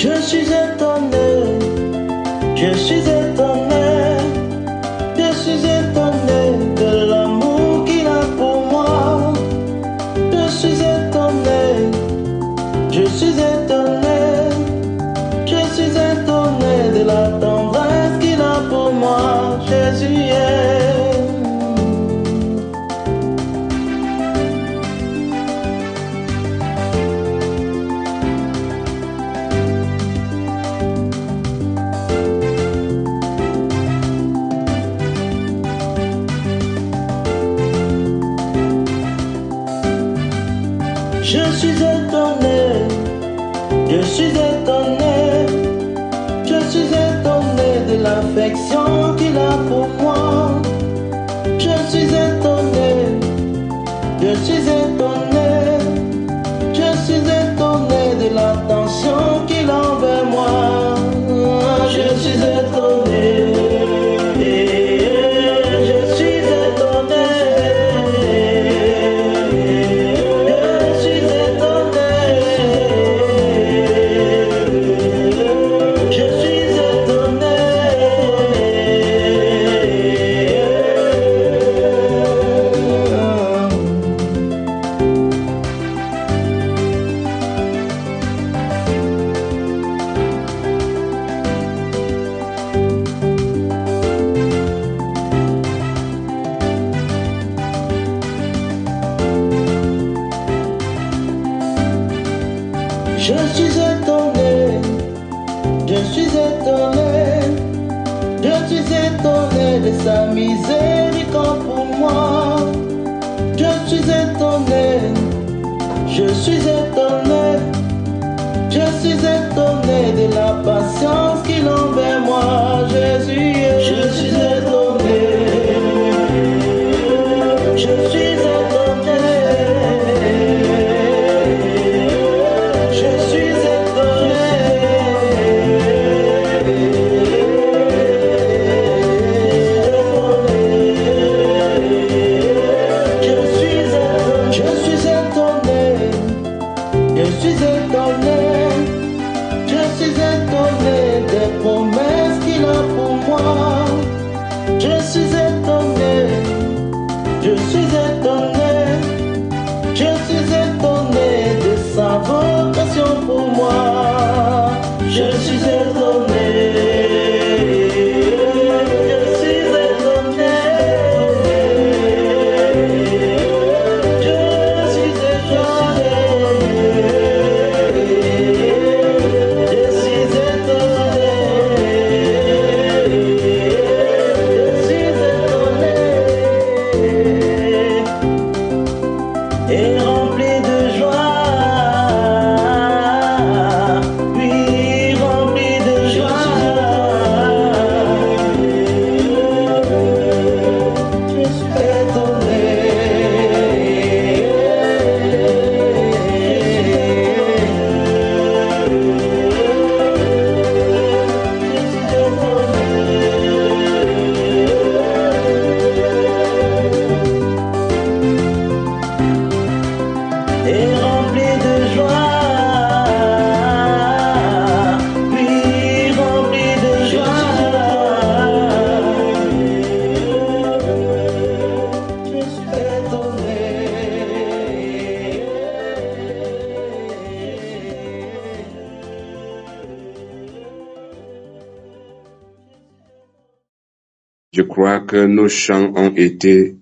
Je suis étonné, je suis étonné, je suis étonné de l'amour qu'il a pour moi. Je suis étonné, je suis étonné, je suis étonné de la tendresse qu'il a pour moi. Jésus est. Je suis étonné, je suis étonné, je suis étonné de l'affection qu'il a pour moi. Je suis étonné, je suis étonné, je suis étonné de l'attention qu'il a envers moi. Je suis étonné, je suis étonné. Je suis étonné, je suis étonné, je suis étonné de sa miséricorde pour moi. Je suis étonné, je suis étonné, je suis étonné de la patience qu'il a envers moi. Jésus, je suis étonné, je suis étonné. Promesses qu'il a pour moi. Je suis étonné, je suis étonné, je suis étonné de sa vocation pour moi. Je suis étonné, je suis étonné, je suis étonné. Et rempli de joie, puis rempli de joie. Je suis étonné. Et rempli de joie, puis rempli de joie. Je suis étonné. Je crois que nos chants ont été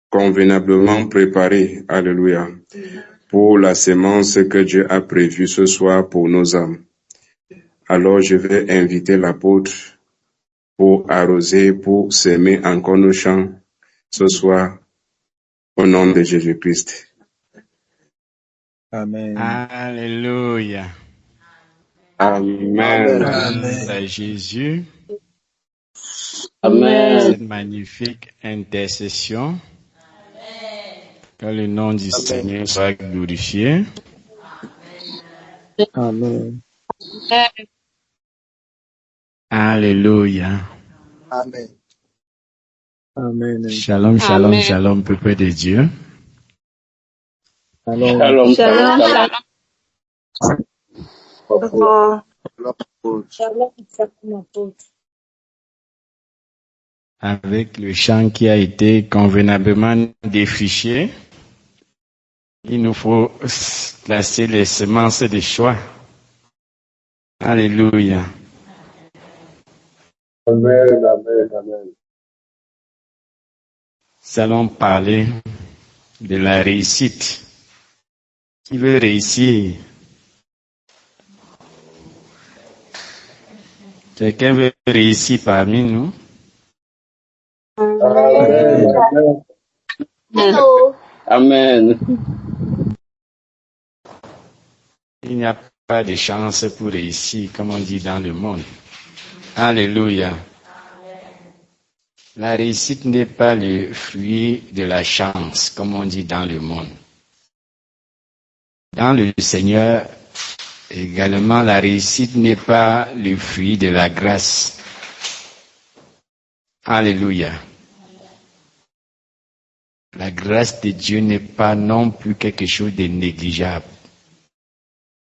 convenablement préparés, alléluia, pour la sémence que Dieu a prévue ce soir pour nos âmes. Alors je vais inviter l'apôtre pour arroser, pour s'aimer encore nos chants ce soir, au nom de Jésus-Christ. Amen. Alléluia. Amen. Amen. À Jésus. Amen. Cette magnifique intercession. Que le nom du Seigneur soit glorifié. Amen. Alléluia. Amen. Amen. Shalom, shalom, Amen. shalom, peuple de Dieu. Shalom. Shalom. Avec le champ qui a été convenablement défriché, il nous faut placer les semences de choix. Alléluia. Amen, amen, amen. Nous allons parler de la réussite. Qui veut réussir? Quelqu'un veut réussir parmi nous? Amen, amen. Amen. Il n'y a pas de chance pour réussir, comme on dit dans le monde. Alléluia. La réussite n'est pas le fruit de la chance, comme on dit dans le monde. Dans le Seigneur, également, la réussite n'est pas le fruit de la grâce. Alléluia. La grâce de Dieu n'est pas non plus quelque chose de négligeable,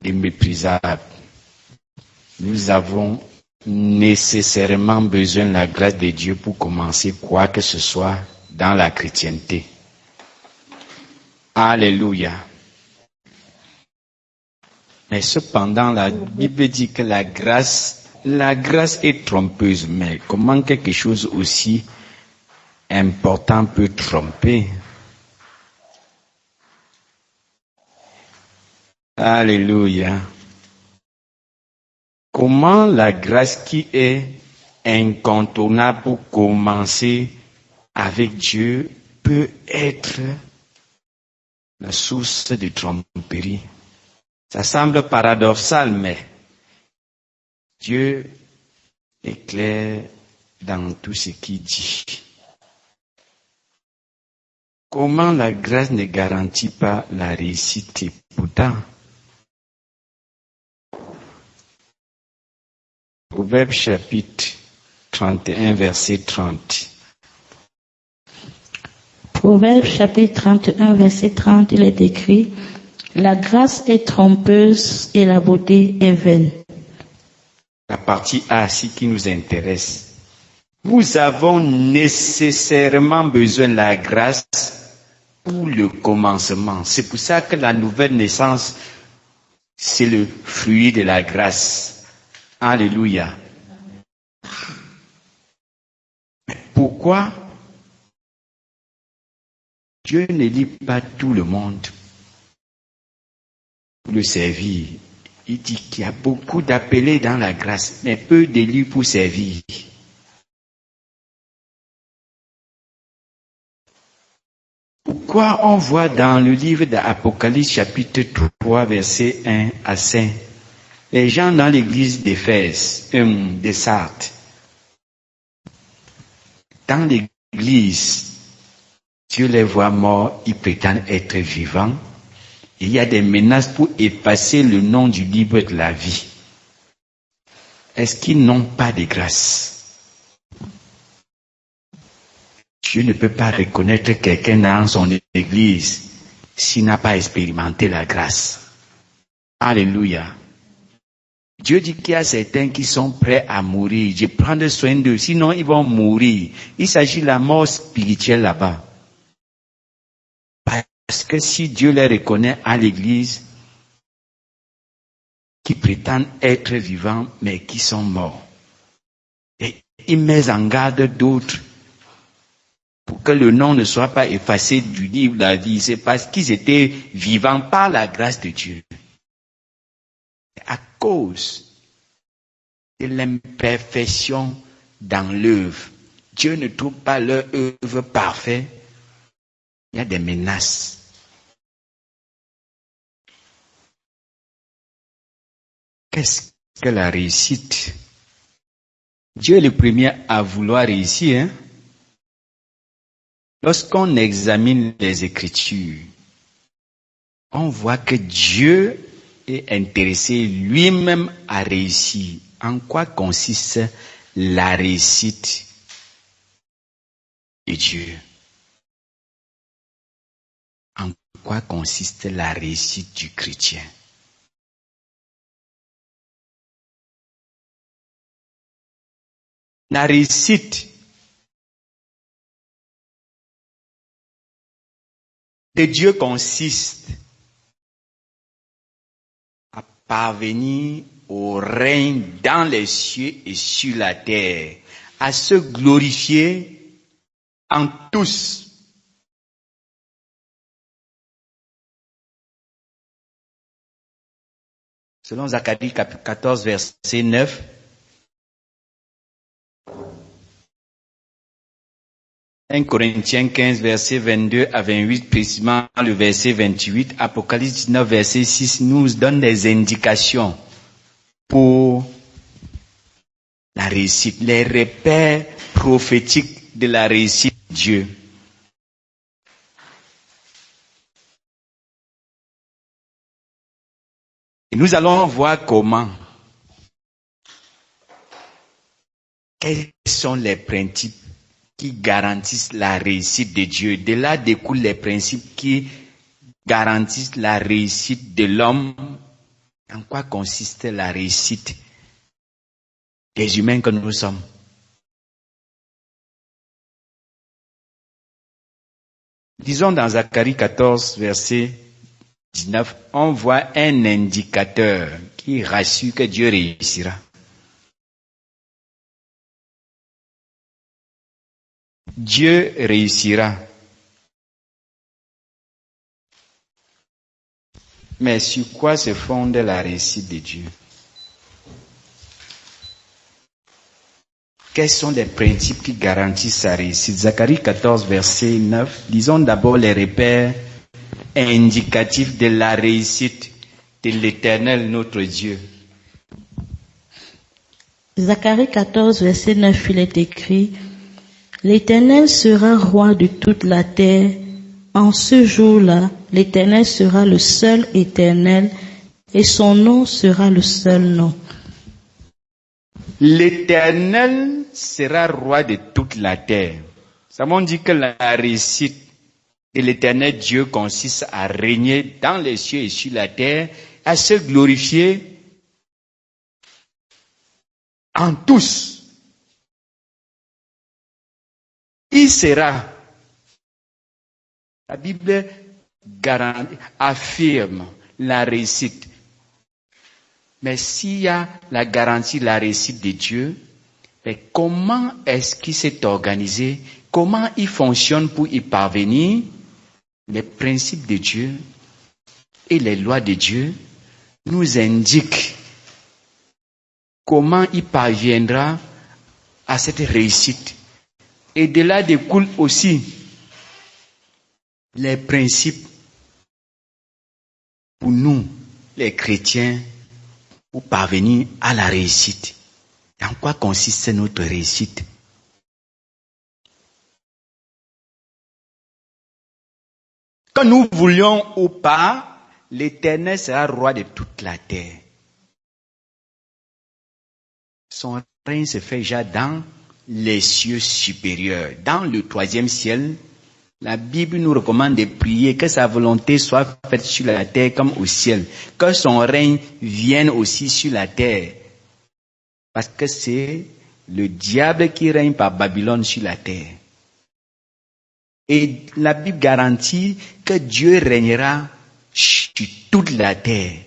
de méprisable. Nous avons nécessairement besoin de la grâce de Dieu pour commencer quoi que ce soit dans la chrétienté. Alléluia. Mais cependant, la Bible dit que la grâce est trompeuse. Mais comment quelque chose aussi important peut tromper? Alléluia. Comment la grâce qui est incontournable pour commencer avec Dieu peut être la source de tromperie? Ça semble paradoxal, mais Dieu est clair dans tout ce qu'il dit. Comment la grâce ne garantit pas la réussite et pourtant? Proverbe chapitre 31, verset 30. Proverbe chapitre 31, verset 30, il est écrit: la grâce est trompeuse et la beauté est vaine. La partie A, ici qui nous intéresse. Nous avons nécessairement besoin de la grâce pour le commencement. C'est pour ça que la nouvelle naissance, c'est le fruit de la grâce. Alléluia. Pourquoi Dieu ne lit pas tout le monde pour le servir? Il dit qu'il y a beaucoup d'appelés dans la grâce, mais peu d'élus pour servir. Pourquoi on voit dans le livre d'Apocalypse chapitre 3, verset 1 à 5, les gens dans l'église d'Éphèse, de Sardes, dans l'église, Dieu les voit morts, ils prétendent être vivants. Il y a des menaces pour effacer le nom du livre de la vie. Est-ce qu'ils n'ont pas de grâce? Dieu ne peut pas reconnaître quelqu'un dans son église s'il n'a pas expérimenté la grâce. Alléluia. Dieu dit qu'il y a certains qui sont prêts à mourir. Je prends soin d'eux, sinon ils vont mourir. Il s'agit de la mort spirituelle là-bas. Parce que si Dieu les reconnaît à l'église, qui prétendent être vivants, mais qui sont morts, et il met en garde d'autres pour que le nom ne soit pas effacé du livre de la vie, c'est parce qu'ils étaient vivants par la grâce de Dieu. À cause de l'imperfection dans l'œuvre, Dieu ne trouve pas leur œuvre parfaite. Il y a des menaces. Qu'est-ce que la réussite? Dieu est le premier à vouloir réussir. Hein? Lorsqu'on examine les Écritures, on voit que Dieu est intéressé lui-même à réussir. En quoi consiste la réussite de Dieu? En quoi consiste la réussite du chrétien? La réussite de Dieu consiste à parvenir au règne dans les cieux et sur la terre, à se glorifier en tous. Selon Zacharie 14, verset 9, « 1 Corinthiens 15, verset 22 à 28, précisément le verset 28, Apocalypse 19, verset 6, nous donne des indications pour la réussite, les repères prophétiques de la réussite de Dieu. Et nous allons voir quels sont les principes qui garantissent la réussite de Dieu. De là découlent les principes qui garantissent la réussite de l'homme. En quoi consiste la réussite des humains que nous sommes? Disons dans Zacharie 14, verset 19, on voit un indicateur qui rassure que Dieu réussira. Dieu réussira. Mais sur quoi se fonde la réussite de Dieu? Quels sont les principes qui garantissent sa réussite? Zacharie 14, verset 9. Disons d'abord les repères indicatifs de la réussite de l'Éternel, notre Dieu. Zacharie 14, verset 9, il est écrit: L'Éternel sera roi de toute la terre. En ce jour-là, l'Éternel sera le seul Éternel et son nom sera le seul nom. L'Éternel sera roi de toute la terre. Ça m'en dit que la réussite de l'Éternel Dieu consiste à régner dans les cieux et sur la terre, à se glorifier en tous. Il sera, la Bible affirme la réussite. Mais s'il y a la garantie de la réussite de Dieu, mais comment est-ce qu'il s'est organisé? Comment il fonctionne pour y parvenir? Les principes de Dieu et les lois de Dieu nous indiquent comment il parviendra à cette réussite. Et de là découlent aussi les principes pour nous, les chrétiens, pour parvenir à la réussite. En quoi consiste notre réussite? Quand nous voulions ou pas, l'Éternel sera roi de toute la terre. Son règne se fait déjà dans les cieux supérieurs. Dans le 3e ciel, la Bible nous recommande de prier que sa volonté soit faite sur la terre comme au ciel. Que son règne vienne aussi sur la terre. Parce que c'est le diable qui règne par Babylone sur la terre. Et la Bible garantit que Dieu régnera sur toute la terre.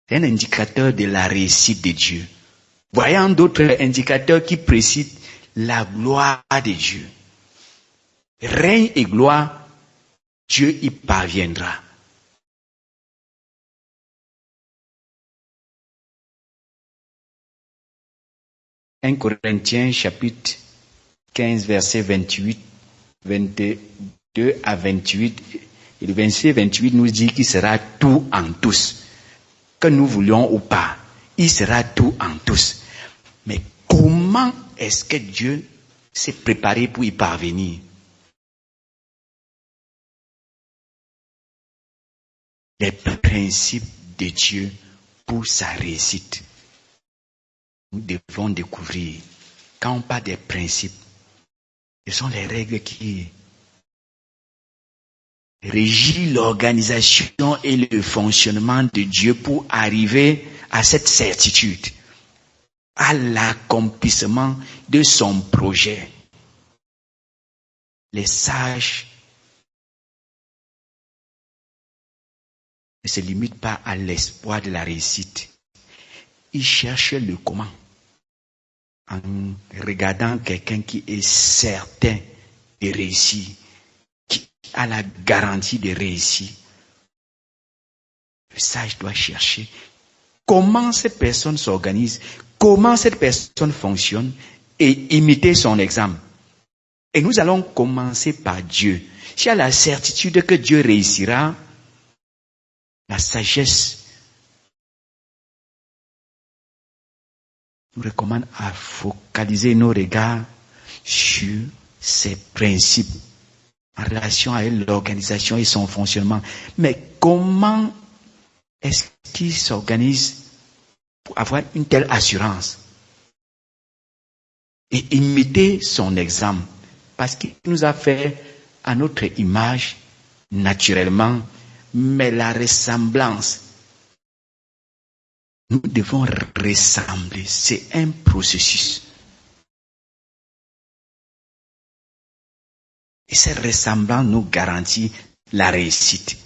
C'est un indicateur de la réussite de Dieu. Voyons d'autres indicateurs qui précisent la gloire de Dieu. Règne et gloire, Dieu y parviendra. « 1 Corinthiens chapitre 15 verset 28, 22 à 28, et le verset 28 nous dit qu'il sera tout en tous. Que nous voulions ou pas, il sera tout en tous. Mais comment est-ce que Dieu s'est préparé pour y parvenir? Les principes de Dieu pour sa réussite. Nous devons découvrir, quand on parle des principes, ce sont les règles qui régissent l'organisation et le fonctionnement de Dieu pour arriver à cette certitude. à l'accomplissement de son projet. Les sages ne se limitent pas à l'espoir de la réussite. Ils cherchent le comment. En regardant quelqu'un qui est certain de réussir, qui a la garantie de réussir, le sage doit chercher comment cette personne s'organise, comment cette personne fonctionne et imiter son exemple. Et nous allons commencer par Dieu. S'il y a la certitude que Dieu réussira, la sagesse nous recommande à focaliser nos regards sur ces principes en relation avec l'organisation et son fonctionnement. Mais comment est-ce qu'il s'organise pour avoir une telle assurance et imiter son exemple? Parce qu'il nous a fait à notre image naturellement, mais la ressemblance, nous devons ressembler. C'est un processus. Et cette ressemblance nous garantit la réussite.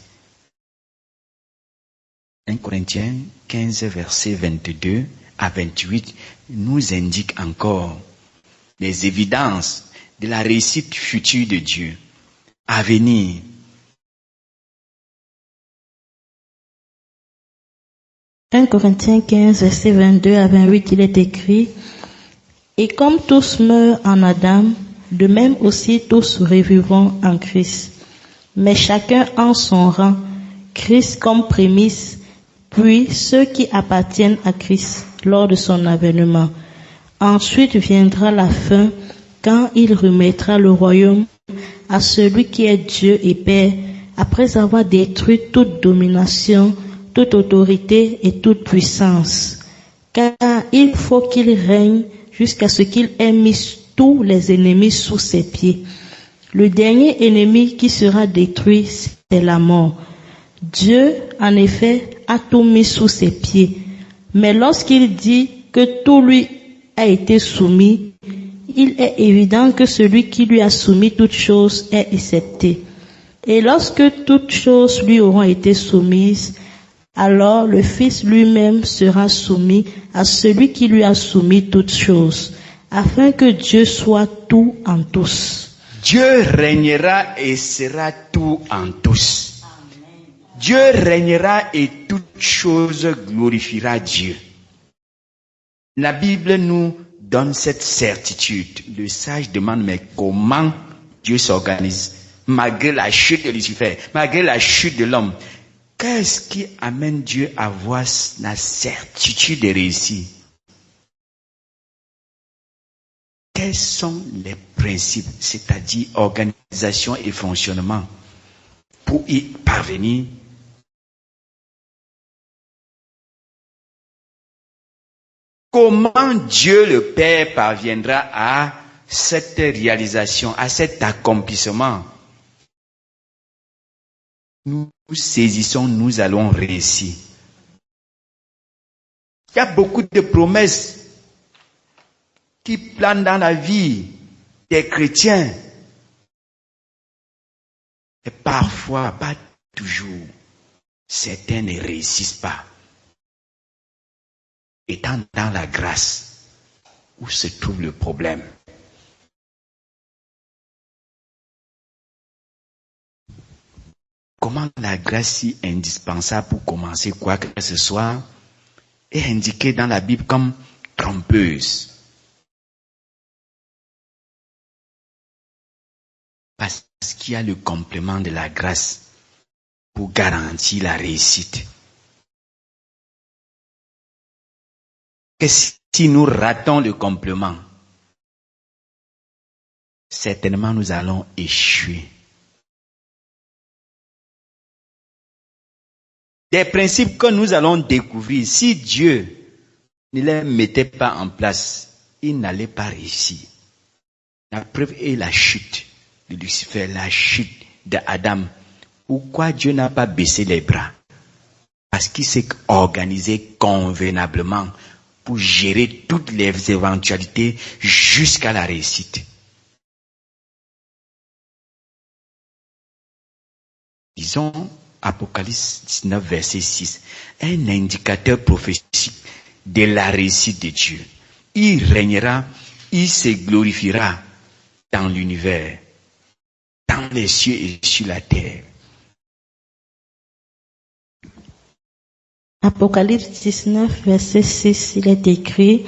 1 Corinthiens 15, versets 22 à 28 nous indique encore les évidences de la réussite future de Dieu à venir. « 1 Corinthiens 15, versets 22 à 28, il est écrit « Et comme tous meurent en Adam, de même aussi tous revivront en Christ. Mais chacun en son rang, Christ comme prémisse, puis ceux qui appartiennent à Christ lors de son avènement. Ensuite viendra la fin, quand il remettra le royaume à celui qui est Dieu et Père, après avoir détruit toute domination, toute autorité et toute puissance. Car il faut qu'il règne jusqu'à ce qu'il ait mis tous les ennemis sous ses pieds. Le dernier ennemi qui sera détruit, c'est la mort. Dieu, en effet, a tout mis sous ses pieds. Mais lorsqu'il dit que tout lui a été soumis, il est évident que celui qui lui a soumis toutes choses est excepté. Et lorsque toutes choses lui auront été soumises, alors le Fils lui-même sera soumis à celui qui lui a soumis toutes choses, afin que Dieu soit tout en tous. Dieu régnera et sera tout en tous. Dieu régnera et toute chose glorifiera Dieu. La Bible nous donne cette certitude. Le sage demande, mais comment Dieu s'organise malgré la chute de Lucifer, malgré la chute de l'homme? Qu'est-ce qui amène Dieu à avoir la certitude de réussir? Quels sont les principes, c'est-à-dire organisation et fonctionnement, pour y parvenir? Comment Dieu le Père parviendra à cette réalisation, à cet accomplissement? Nous saisissons, nous allons réussir. Il y a beaucoup de promesses qui planent dans la vie des chrétiens. Et parfois, pas toujours, certains ne réussissent pas. Étant dans la grâce, où se trouve le problème? Comment la grâce si indispensable pour commencer quoi que ce soit est indiquée dans la Bible comme trompeuse? Parce qu'il y a le complément de la grâce pour garantir la réussite. Que si nous ratons le complément, certainement nous allons échouer. Des principes que nous allons découvrir, si Dieu ne les mettait pas en place, il n'allait pas réussir. La preuve est la chute de Lucifer, la chute d'Adam. Pourquoi Dieu n'a pas baissé les bras? Parce qu'il s'est organisé convenablement pour gérer toutes les éventualités jusqu'à la réussite. Disons Apocalypse 19, verset 6, un indicateur prophétique de la réussite de Dieu. Il régnera, il se glorifiera dans l'univers, dans les cieux et sur la terre. Apocalypse 19, verset 6, il est écrit: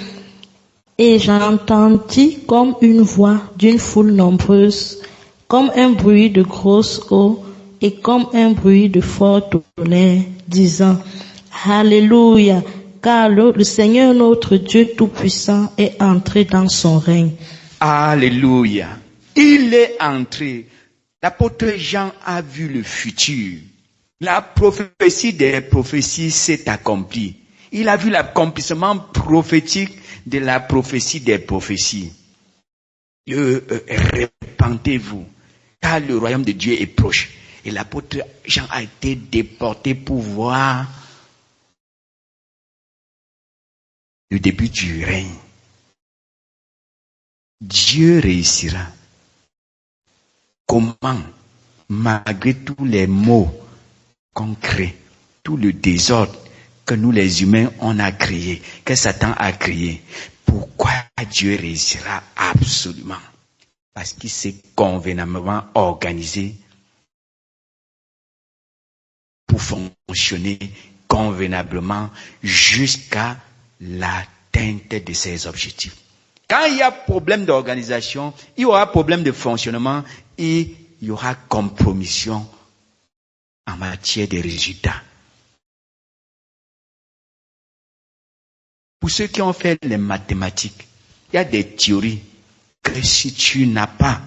Et j'entendis comme une voix d'une foule nombreuse, comme un bruit de grosse eau et comme un bruit de fort tonnerre, disant: Alléluia, car le Seigneur notre Dieu Tout-Puissant est entré dans son règne. Alléluia. Il est entré. L'apôtre Jean a vu le futur. La prophétie des prophéties s'est accomplie. Il a vu l'accomplissement prophétique de la prophétie des prophéties. Répentez-vous, car le royaume de Dieu est proche. Et l'apôtre Jean a été déporté pour voir le début du règne. Dieu réussira. Comment? Malgré tous les maux qu'on crée, tout le désordre que nous les humains on a créé, que Satan a créé. Pourquoi Dieu réussira? Absolument. Parce qu'il s'est convenablement organisé pour fonctionner convenablement jusqu'à l'atteinte de ses objectifs. Quand il y a problème d'organisation, il y aura problème de fonctionnement et il y aura compromission en matière de résultats. Pour ceux qui ont fait les mathématiques, il y a des théories que si tu n'as pas,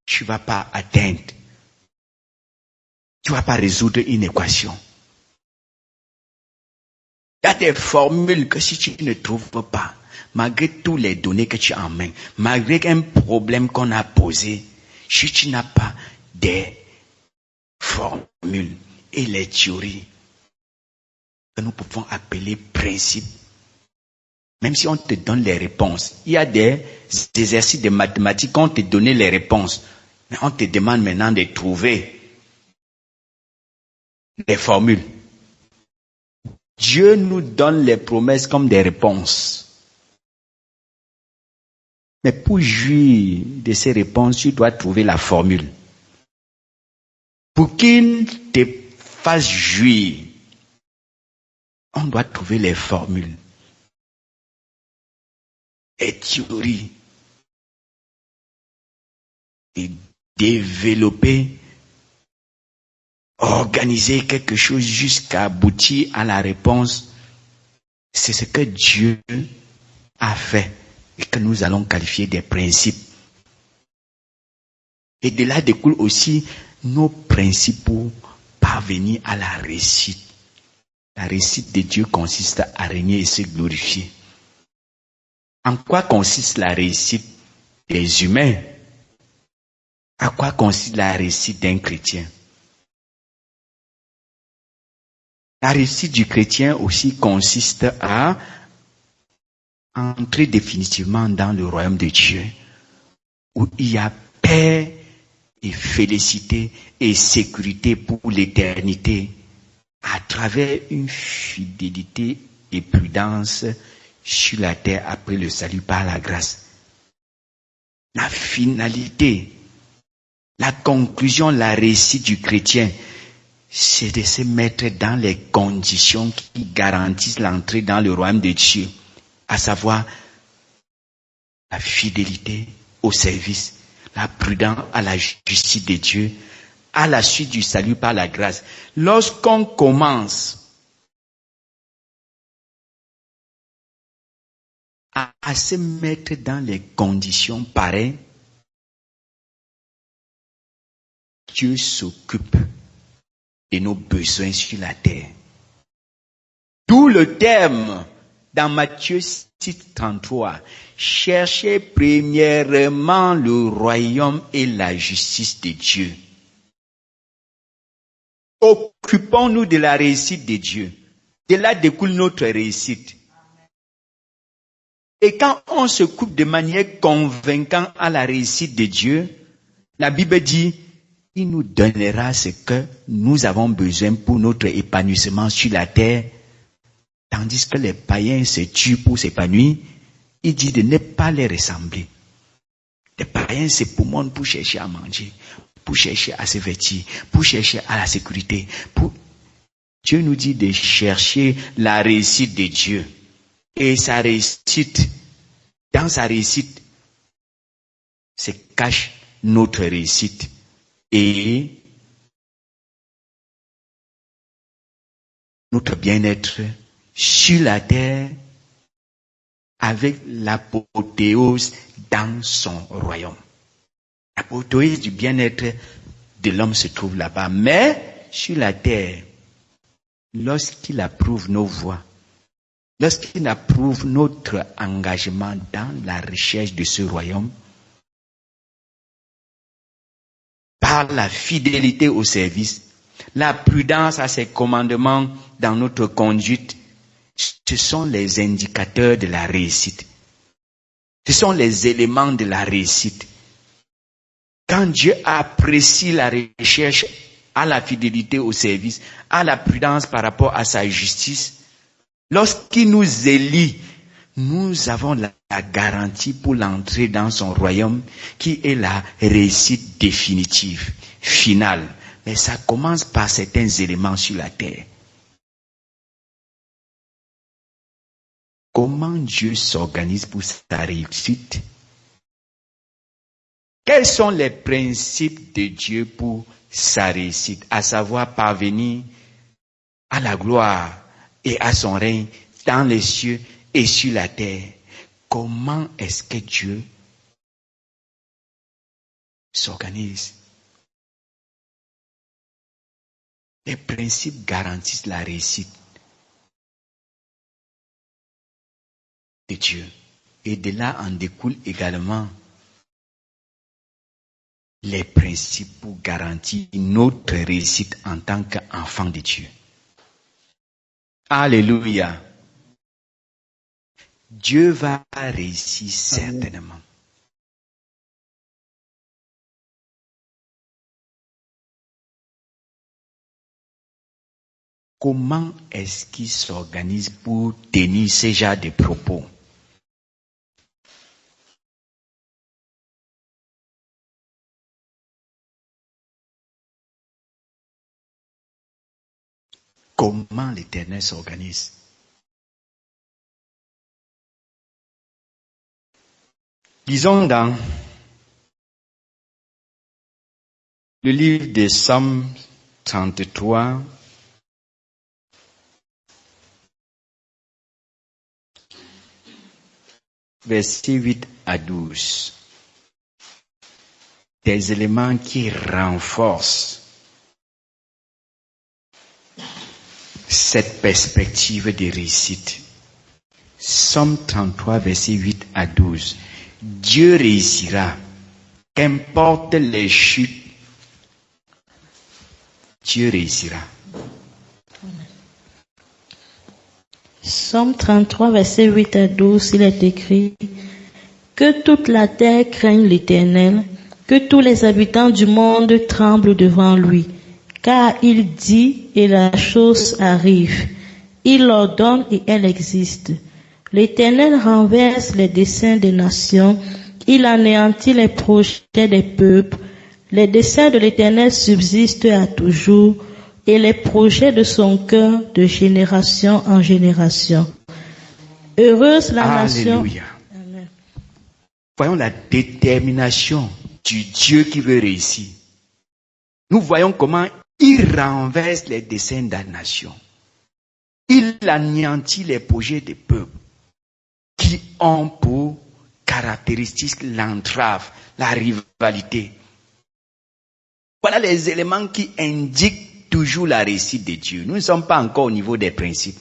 tu ne vas pas atteindre. Tu ne vas pas résoudre une équation. Il y a des formules que si tu ne trouves pas, malgré tous les données que tu as en main, malgré un problème qu'on a posé, si tu n'as pas des formules et les théories que nous pouvons appeler principes, même si on te donne les réponses, il y a des exercices de mathématiques, on te donne les réponses, mais on te demande maintenant de trouver les formules. Dieu nous donne les promesses comme des réponses. Mais pour jouir de ces réponses, tu dois trouver la formule. Pour qu'il te fasse jouir, on doit trouver les formules, les théories, et développer, organiser quelque chose jusqu'à aboutir à la réponse. C'est ce que Dieu a fait et que nous allons qualifier des principes. Et de là découlent aussi nos principes pour parvenir à la réussite. La réussite de Dieu consiste à régner et se glorifier. En quoi consiste la réussite des humains? À quoi consiste la réussite d'un chrétien? La réussite du chrétien aussi consiste à entrer définitivement dans le royaume de Dieu, où il y a paix et félicité et sécurité pour l'éternité, à travers une fidélité et prudence sur la terre après le salut par la grâce. La finalité, la conclusion, la réussite du chrétien, c'est de se mettre dans les conditions qui garantissent l'entrée dans le royaume de Dieu, à savoir la fidélité au service, la prudence à la justice de Dieu, à la suite du salut par la grâce. Lorsqu'on commence à se mettre dans les conditions pareilles, Dieu s'occupe de nos besoins sur la terre. D'où le terme dans Matthieu 6:33, cherchez premièrement le royaume et la justice de Dieu. Occupons-nous de la réussite de Dieu. De là découle notre réussite. Et quand on se coupe de manière convaincante à la réussite de Dieu, la Bible dit, il nous donnera ce que nous avons besoin pour notre épanouissement sur la terre. Tandis que les païens se tuent pour s'épanouir, il dit de ne pas les ressembler. Les païens se poumonent pour chercher à manger, pour chercher à se vêtir, pour chercher à la sécurité. Dieu nous dit de chercher la réussite de Dieu. Et sa réussite, dans sa réussite, se cache notre réussite. Et notre bien-être sur la terre avec l'apothéose dans son royaume. L'apothéose du bien-être de l'homme se trouve là-bas. Mais sur la terre, lorsqu'il approuve nos voies, lorsqu'il approuve notre engagement dans la recherche de ce royaume, par la fidélité au service, la prudence à ses commandements dans notre conduite, ce sont les indicateurs de la réussite. Ce sont les éléments de la réussite. Quand Dieu apprécie la recherche à la fidélité au service, à la prudence par rapport à sa justice, lorsqu'il nous élit, nous avons la garantie pour l'entrée dans son royaume qui est la réussite définitive, finale. Mais ça commence par certains éléments sur la terre. Comment Dieu s'organise pour sa réussite? Quels sont les principes de Dieu pour sa réussite? À savoir parvenir à la gloire et à son règne dans les cieux et sur la terre. Comment est-ce que Dieu s'organise? Les principes garantissent la réussite de Dieu. Et de là en découlent également les principes pour garantir notre réussite en tant qu'enfant de Dieu. Alléluia. Dieu va réussir certainement. Comment est-ce qu'il s'organise pour tenir ce genre de propos? Comment l'Éternel s'organise? Lisons dans le livre des Psaumes 33, versets 8 à 12. Des éléments qui renforcent cette perspective de réussite. Psaume 33, versets 8 à 12. Dieu réussira, qu'importe les chutes, Dieu réussira. Psaume 33, versets 8 à 12, il est écrit: Que toute la terre craigne l'Éternel, que tous les habitants du monde tremblent devant lui. Car il dit et la chose arrive. Il ordonne et elle existe. L'Éternel renverse les desseins des nations. Il anéantit les projets des peuples. Les desseins de l'Éternel subsistent à toujours et les projets de son cœur de génération en génération. Heureuse la nation. Alléluia. Voyons la détermination du Dieu qui veut réussir. Nous voyons comment il renverse les desseins de la nation. Il anéantit les projets des peuples qui ont pour caractéristique l'entrave, la rivalité. Voilà les éléments qui indiquent toujours la réussite de Dieu. Nous ne sommes pas encore au niveau des principes.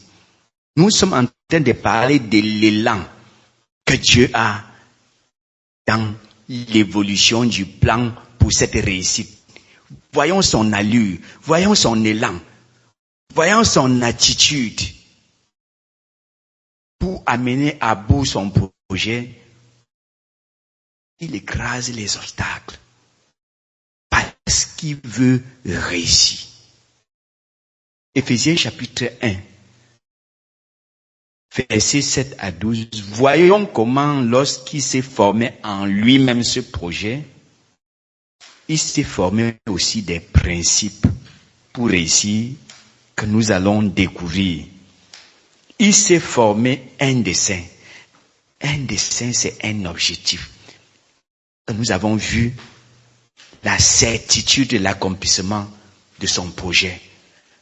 Nous sommes en train de parler de l'élan que Dieu a dans l'évolution du plan pour cette réussite. Voyons son allure, voyons son élan, voyons son attitude pour amener à bout son projet, il écrase les obstacles parce qu'il veut réussir. Éphésiens chapitre 1, versets 7 à 12. Voyons comment, lorsqu'il s'est formé en lui-même ce projet, il s'est formé aussi des principes pour réussir que nous allons découvrir. Il s'est formé un dessein. Un dessein, c'est un objectif. Nous avons vu la certitude de l'accomplissement de son projet,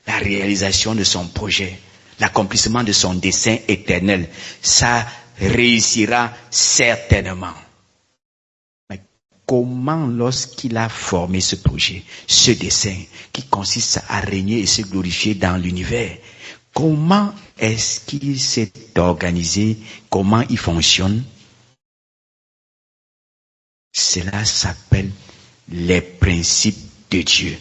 la réalisation de son projet, l'accomplissement de son dessein éternel. Ça réussira certainement. Mais comment, lorsqu'il a formé ce projet, ce dessein qui consiste à régner et se glorifier dans l'univers, comment est-ce qu'il s'est organisé? Comment il fonctionne? Cela s'appelle les principes de Dieu.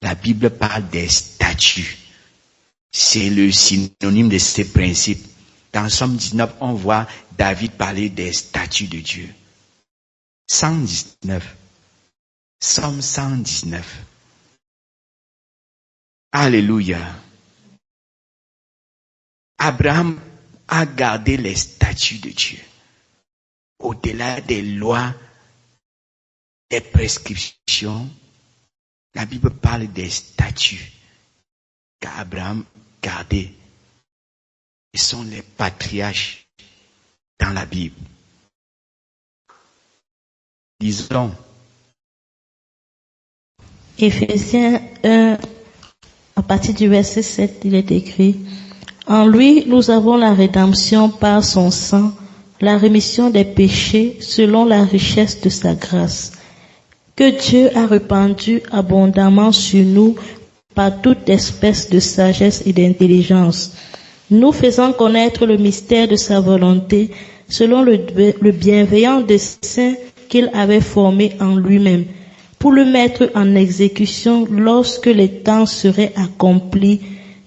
La Bible parle des statuts. C'est le synonyme de ces principes. Dans Somme 19, on voit David parler des statuts de Dieu. 119. Somme 119. Alléluia. Abraham a gardé les statuts de Dieu. Au-delà des lois, des prescriptions, la Bible parle des statuts qu'Abraham gardait. Ils sont les patriarches dans la Bible. Disons. Éphésiens 1, à partir du verset 7, il est écrit: En lui, nous avons la rédemption par son sang, la rémission des péchés selon la richesse de sa grâce, que Dieu a répandue abondamment sur nous par toute espèce de sagesse et d'intelligence, nous faisant connaître le mystère de sa volonté selon le bienveillant dessein qu'il avait formé en lui-même, pour le mettre en exécution lorsque les temps seraient accomplis,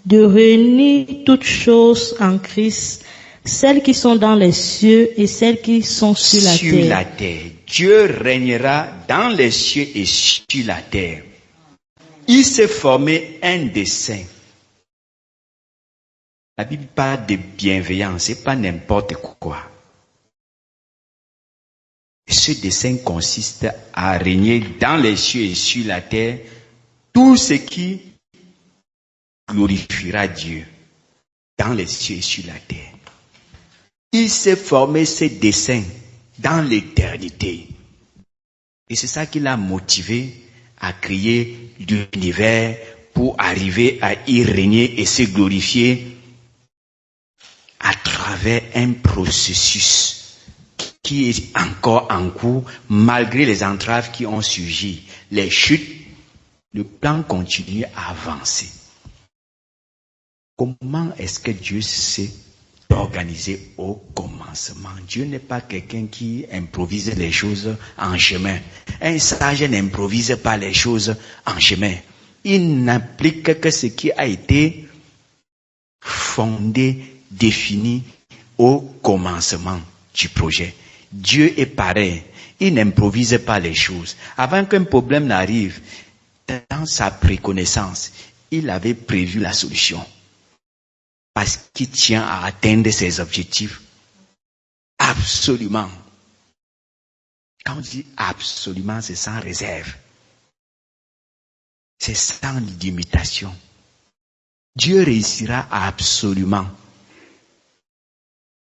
de réunir toutes choses en Christ, celles qui sont dans les cieux et celles qui sont sur la terre. Sur la terre. Dieu régnera dans les cieux et sur la terre. Il s'est formé un dessein. La Bible parle de bienveillance, c'est pas n'importe quoi. Et ce dessein consiste à régner dans les cieux et sur la terre tout ce qui glorifiera Dieu dans les cieux et sur la terre. Il s'est formé ce dessein dans l'éternité. Et c'est ça qui l'a motivé à créer l'univers pour arriver à y régner et se glorifier à travers un processus qui est encore en cours malgré les entraves qui ont surgi, les chutes. Le plan continue à avancer. Comment est-ce que Dieu s'est organisé au commencement? Dieu n'est pas quelqu'un qui improvise les choses en chemin. Un sage n'improvise pas les choses en chemin. Il n'applique que ce qui a été fondé, défini au commencement du projet. Dieu est pareil. Il n'improvise pas les choses. Avant qu'un problème n'arrive, dans sa préconnaissance, il avait prévu la solution. Parce qu'il tient à atteindre ses objectifs. Absolument. Quand on dit absolument, c'est sans réserve. C'est sans limitation. Dieu réussira absolument.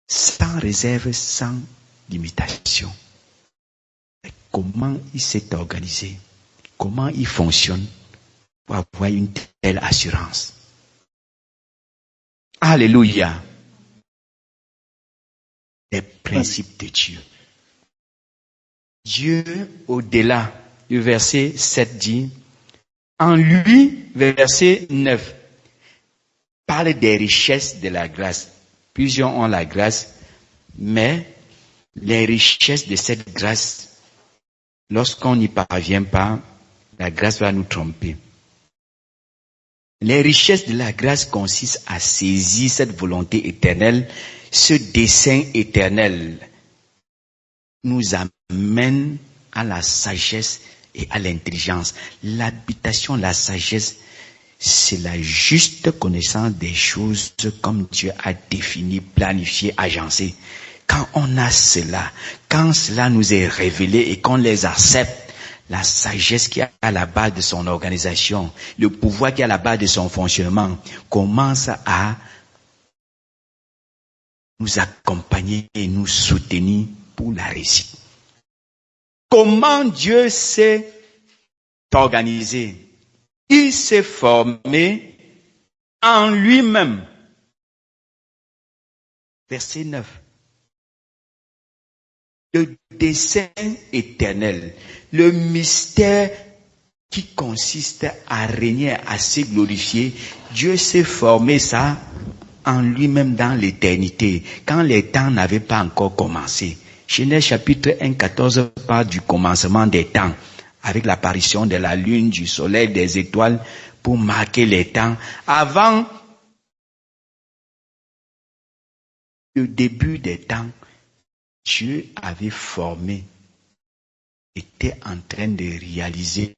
Sans réserve, sans limitation. Mais comment il s'est organisé? Comment il fonctionne pour avoir une telle assurance? Alléluia. Les principes de Dieu. Dieu, au-delà du verset 7 dit, en lui, verset 9, parle des richesses de la grâce. Plusieurs ont la grâce, mais les richesses de cette grâce, lorsqu'on n'y parvient pas, la grâce va nous tromper. Les richesses de la grâce consistent à saisir cette volonté éternelle ce dessein éternel nous amène à la sagesse et à l'intelligence. L'habitation, la sagesse, c'est la juste connaissance des choses comme Dieu a défini, planifié, agencé. Quand on a cela, quand cela nous est révélé et qu'on les accepte, la sagesse qui est à la base de son organisation, le pouvoir qui est à la base de son fonctionnement, commence à nous accompagner et nous soutenir pour la réussite. Comment Dieu s'est organisé? Il s'est formé en lui-même. Verset 9. Le dessein éternel, le mystère qui consiste à régner, à se glorifier, Dieu s'est formé ça en lui-même dans l'éternité, quand les temps n'avaient pas encore commencé. Genèse chapitre 1, 14 parle du commencement des temps, avec l'apparition de la lune, du soleil, des étoiles, pour marquer les temps. Avant le début des temps, Dieu avait formé, était en train de réaliser,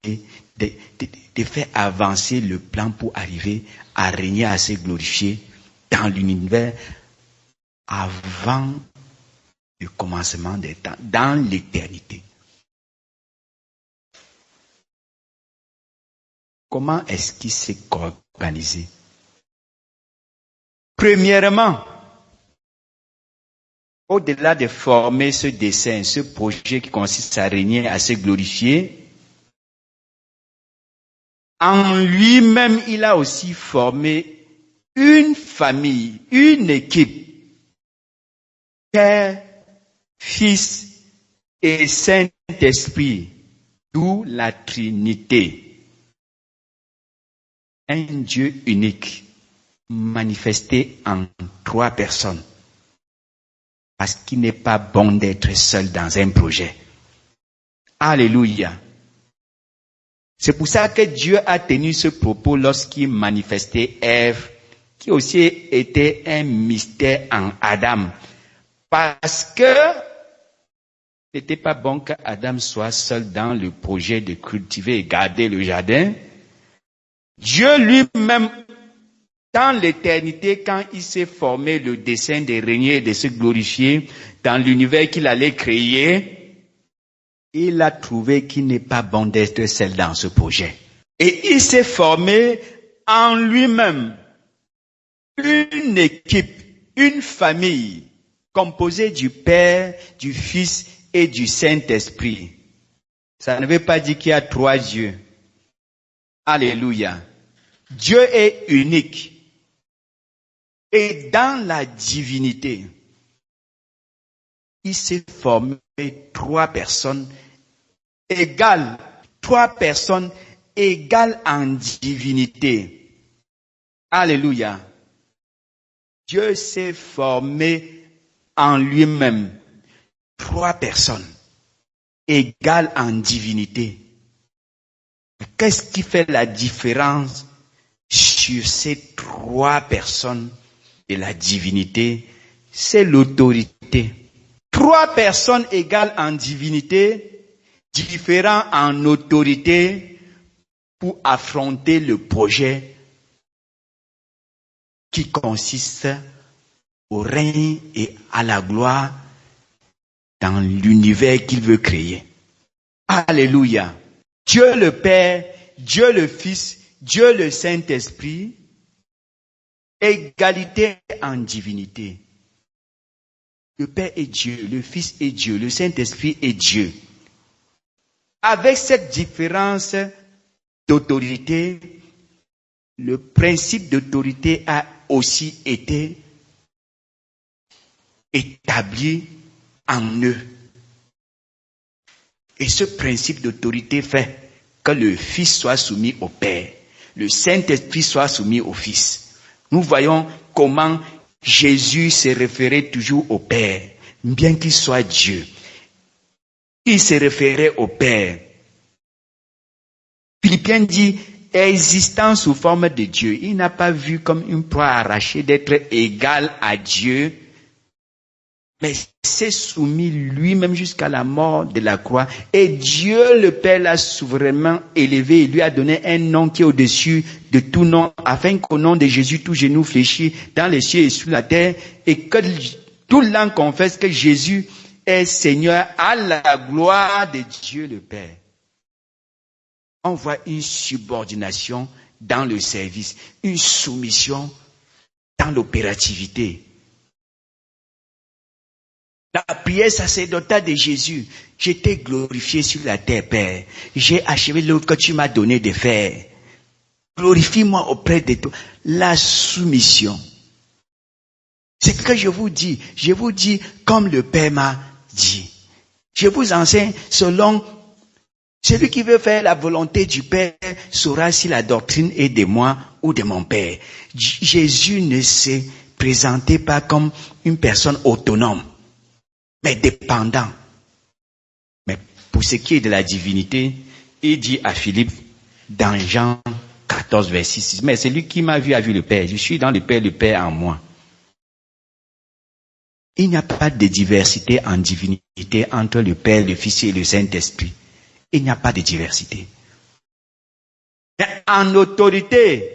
de faire avancer le plan pour arriver à régner, à se glorifier dans l'univers avant le commencement des temps, dans l'éternité. Comment est-ce qu'il s'est organisé? Premièrement, au-delà de former ce dessein, ce projet qui consiste à régner, à se glorifier, en lui-même, il a aussi formé une famille, une équipe, Père, Fils et Saint-Esprit, d'où la Trinité. Un Dieu unique, manifesté en 3 personnes. Parce qu'il n'est pas bon d'être seul dans un projet. Alléluia. C'est pour ça que Dieu a tenu ce propos lorsqu'il manifestait Ève, qui aussi était un mystère en Adam. Parce que ce n'était pas bon qu'Adam soit seul dans le projet de cultiver et garder le jardin. Dieu lui-même, dans l'éternité, quand il s'est formé le dessein de régner et de se glorifier dans l'univers qu'il allait créer, il a trouvé qu'il n'est pas bon d'être seul dans ce projet. Et il s'est formé en lui-même une équipe, une famille composée du Père, du Fils et du Saint-Esprit. Ça ne veut pas dire qu'il y a 3 dieux. Alléluia. Dieu est unique. Et dans la divinité, il s'est formé 3 personnes égales. 3 personnes égales en divinité. Alléluia. Dieu s'est formé en lui-même 3 personnes égales en divinité. Qu'est-ce qui fait la différence sur ces 3 personnes de la divinité? C'est l'autorité. 3 personnes égales en divinité, différents en autorité pour affronter le projet qui consiste au règne et à la gloire dans l'univers qu'il veut créer. Alléluia. Dieu le Père, Dieu le Fils, Dieu le Saint-Esprit, égalité en divinité. Le Père est Dieu, le Fils est Dieu, le Saint-Esprit est Dieu. Avec cette différence d'autorité, le principe d'autorité a aussi été établi en eux. Et ce principe d'autorité fait que le Fils soit soumis au Père, le Saint-Esprit soit soumis au Fils. Nous voyons comment Jésus se référait toujours au Père, bien qu'il soit Dieu. Il se référait au Père. Philippiens dit, existant sous forme de Dieu, il n'a pas vu comme une proie arrachée d'être égal à Dieu, mais s'est soumis lui-même jusqu'à la mort de la croix. Et Dieu le Père l'a souverainement élevé et lui a donné un nom qui est au-dessus de tout nom, afin qu'au nom de Jésus, tout genou fléchit dans les cieux et sur la terre, et que tout langue confesse que Jésus est Seigneur, à la gloire de Dieu le Père. On voit une subordination dans le service, une soumission dans l'opérativité. La prière sacerdotale de Jésus, je t'ai glorifié sur la terre, Père. J'ai achevé l'œuvre que tu m'as donné de faire. Glorifie-moi auprès de toi. La soumission. C'est ce que je vous dis. Je vous dis comme le Père m'a dit. Je vous enseigne selon celui qui veut faire la volonté du Père saura si la doctrine est de moi ou de mon Père. Jésus ne se présentait pas comme une personne autonome, mais dépendant. Mais pour ce qui est de la divinité, il dit à Philippe dans Jean 14, verset 6, mais celui qui m'a vu a vu le Père. Je suis dans le Père en moi. Il n'y a pas de diversité en divinité entre le Père, le Fils et le Saint-Esprit. Il n'y a pas de diversité. Mais en autorité,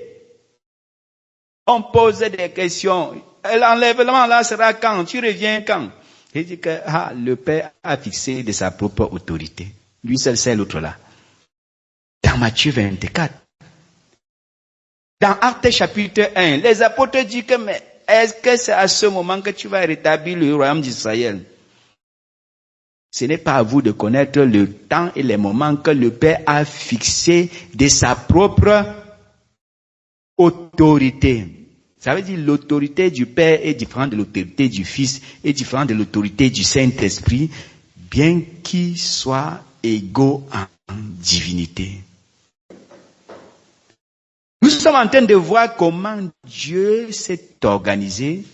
on pose des questions. L'enlèvement là sera quand? Tu reviens quand? Il dit que le Père a fixé de sa propre autorité. Lui seul c'est l'autre là. Dans Matthieu 24. Dans Actes chapitre 1, les apôtres disent que mais est-ce que c'est à ce moment que tu vas rétablir le royaume d'Israël? Ce n'est pas à vous de connaître le temps et les moments que le Père a fixé de sa propre autorité. Ça veut dire l'autorité du Père est différente de l'autorité du Fils, est différente de l'autorité du Saint-Esprit, bien qu'ils soient égaux en divinité. Nous sommes en train de voir comment Dieu s'est organisé,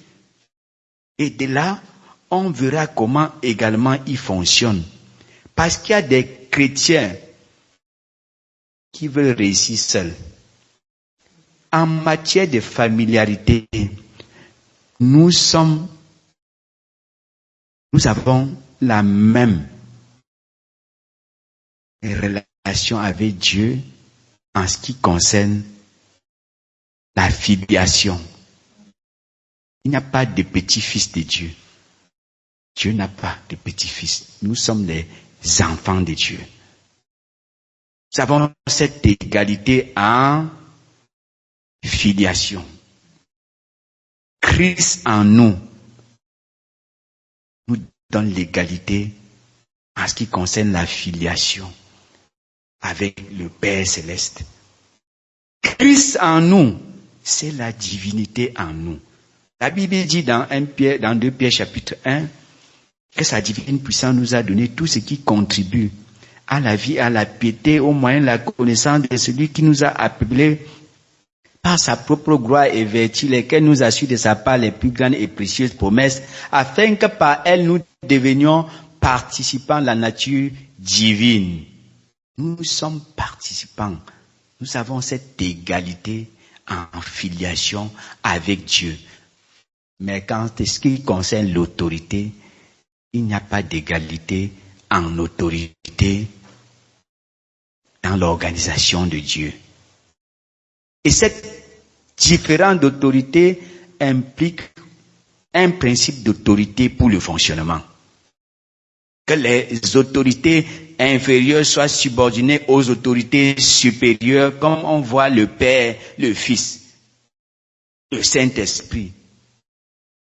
et de là, on verra comment également il fonctionne. Parce qu'il y a des chrétiens qui veulent réussir seuls. En matière de familiarité, nous avons la même relation avec Dieu en ce qui concerne la filiation. Il n'y a pas de petit-fils de Dieu. Dieu n'a pas de petit-fils. Nous sommes les enfants de Dieu. Nous avons cette égalité en filiation. Christ en nous donne l'égalité en ce qui concerne la filiation avec le Père céleste. Christ en nous, c'est la divinité en nous. La Bible dit dans 2 Pierre chapitre 1 que sa divine puissance nous a donné tout ce qui contribue à la vie, à la piété, au moyen de la connaissance de celui qui nous a appelés par sa propre gloire et vertu, lesquelles nous assurent de sa part les plus grandes et précieuses promesses, afin que par elles nous devenions participants de la nature divine. Nous sommes participants. Nous avons cette égalité en filiation avec Dieu. Mais quand ce qui concerne l'autorité, il n'y a pas d'égalité en autorité dans l'organisation de Dieu. Et cette différence d'autorité implique un principe d'autorité pour le fonctionnement. Que les autorités inférieures soient subordonnées aux autorités supérieures, comme on voit le Père, le Fils, le Saint-Esprit.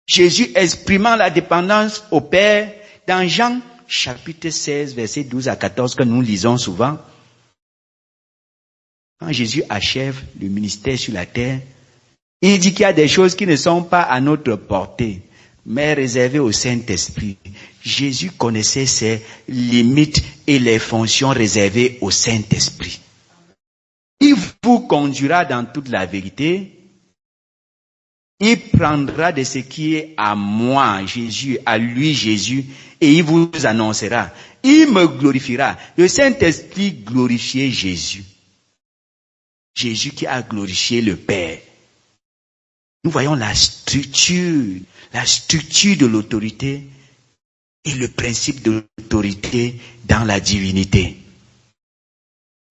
Jésus exprimant la dépendance au Père dans Jean chapitre 16, versets 12 à 14, que nous lisons souvent. Quand Jésus achève le ministère sur la terre, il dit qu'il y a des choses qui ne sont pas à notre portée, mais réservées au Saint-Esprit. Jésus connaissait ses limites et les fonctions réservées au Saint-Esprit. Il vous conduira dans toute la vérité. Il prendra de ce qui est à moi, Jésus, à lui, Jésus, et il vous annoncera. Il me glorifiera. Le Saint-Esprit glorifiait Jésus. Jésus qui a glorifié le Père. Nous voyons la structure de l'autorité et le principe de l'autorité dans la divinité.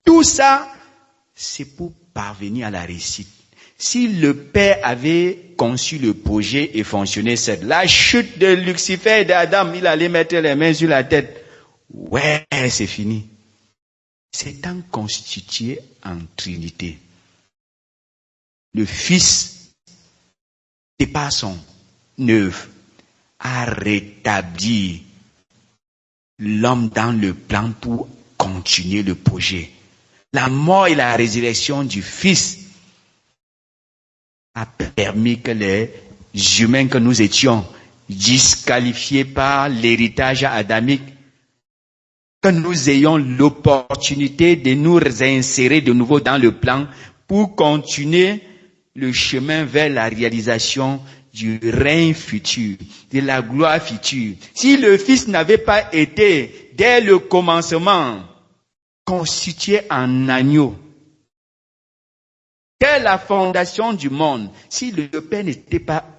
Tout ça, c'est pour parvenir à la réussite. Si le Père avait conçu le projet et fonctionné seul, la chute de Lucifer et d'Adam, il allait mettre les mains sur la tête. Ouais, c'est fini. C'est un constitué en Trinité. Le Fils, et par son œuvre, a rétabli l'homme dans le plan pour continuer le projet. La mort et la résurrection du Fils a permis que les humains que nous étions, disqualifiés par l'héritage adamique, que nous ayons l'opportunité de nous insérer de nouveau dans le plan pour continuer le chemin vers la réalisation du règne futur, de la gloire future. Si le Fils n'avait pas été, dès le commencement, constitué en agneau, dès la fondation du monde, si le Père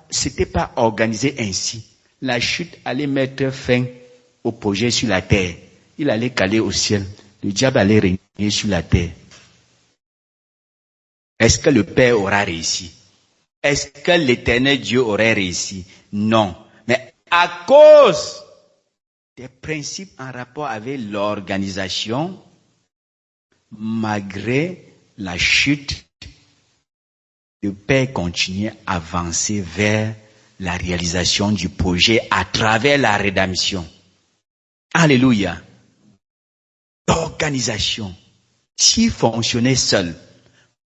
s'était pas organisé ainsi, la chute allait mettre fin au projet sur la terre. Il allait caler au ciel. Le diable allait régner sur la terre. Est-ce que le Père aura réussi? Est-ce que l'Éternel Dieu aurait réussi? Non. Mais à cause des principes en rapport avec l'organisation, malgré la chute, le Père continue à avancer vers la réalisation du projet à travers la rédemption. Alléluia. L'organisation, s'il fonctionnait seul,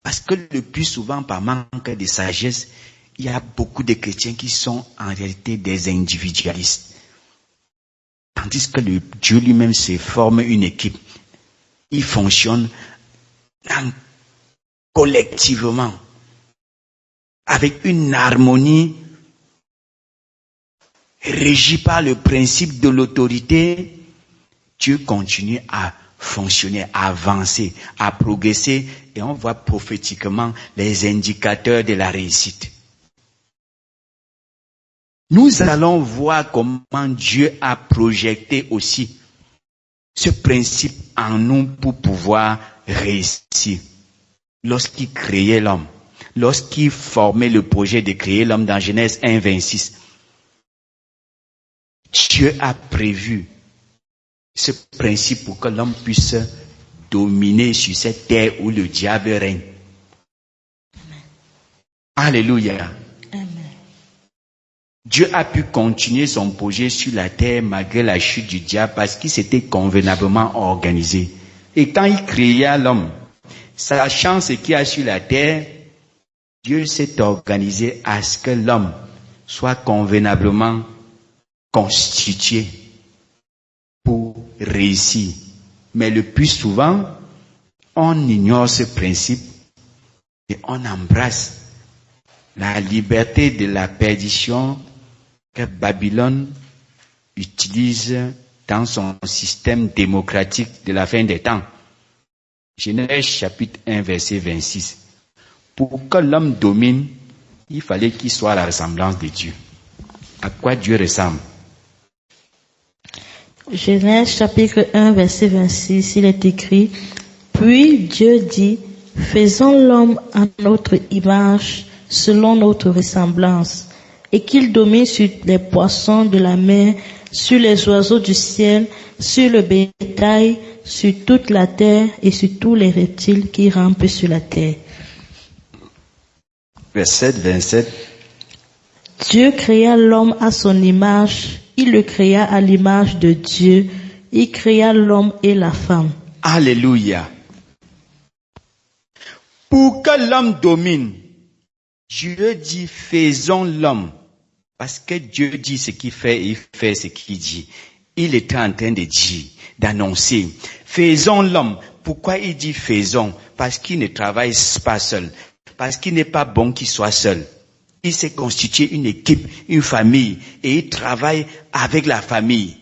parce que le plus souvent, par manque de sagesse, il y a beaucoup de chrétiens qui sont en réalité des individualistes. Tandis que le Dieu lui-même se forme une équipe. Il fonctionne collectivement, avec une harmonie régie par le principe de l'autorité. Dieu continue à fonctionner, à avancer, à progresser, et on voit prophétiquement les indicateurs de la réussite. Nous allons voir comment Dieu a projeté aussi ce principe en nous pour pouvoir réussir. Lorsqu'il créait l'homme, lorsqu'il formait le projet de créer l'homme dans Genèse 1, 26, Dieu a prévu ce principe pour que l'homme puisse dominer sur cette terre où le diable règne. Amen. Alléluia. Amen. Dieu a pu continuer son projet sur la terre malgré la chute du diable parce qu'il s'était convenablement organisé. Et quand il créa l'homme, sachant ce qu'il y a sur la terre, Dieu s'est organisé à ce que l'homme soit convenablement constitué pour réussir. Mais le plus souvent, on ignore ce principe et on embrasse la liberté de la perdition que Babylone utilise dans son système démocratique de la fin des temps. Genèse chapitre 1 verset 26. Pour que l'homme domine, il fallait qu'il soit à la ressemblance de Dieu. À quoi Dieu ressemble? Genèse chapitre 1 verset 26, il est écrit: Puis Dieu dit, faisons l'homme à notre image, selon notre ressemblance, et qu'il domine sur les poissons de la mer, sur les oiseaux du ciel, sur le bétail, sur toute la terre et sur tous les reptiles qui rampent sur la terre. Verset 27. Dieu créa l'homme à son image, il le créa à l'image de Dieu, il créa l'homme et la femme. Alléluia. Pour que l'homme domine, Dieu dit faisons l'homme. Parce que Dieu dit ce qu'il fait et il fait ce qu'il dit. Il était en train de dire, d'annoncer, faisons l'homme. Pourquoi il dit faisons? Parce qu'il ne travaille pas seul. Parce qu'il n'est pas bon qu'il soit seul. Il s'est constitué une équipe, une famille, et il travaille avec la famille.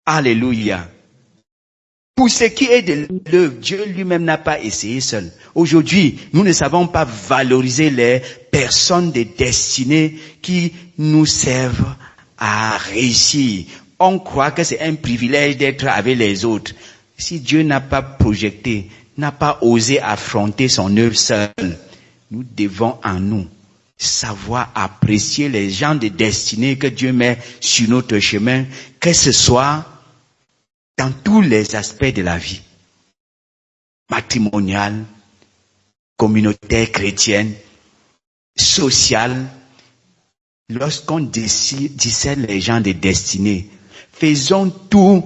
Alléluia. Pour ce qui est de l'œuvre, Dieu lui-même n'a pas essayé seul. Aujourd'hui, nous ne savons pas valoriser les personnes de destinée qui nous servent à réussir. on croit que c'est un privilège d'être avec les autres. Si Dieu n'a pas projeté, n'a pas osé affronter son œuvre seul, nous devons en nous savoir apprécier les gens de destinée que Dieu met sur notre chemin, que ce soit dans tous les aspects de la vie, matrimoniale, communautaire, chrétienne, sociale. Lorsqu'on discerne les gens de destinée, faisons tout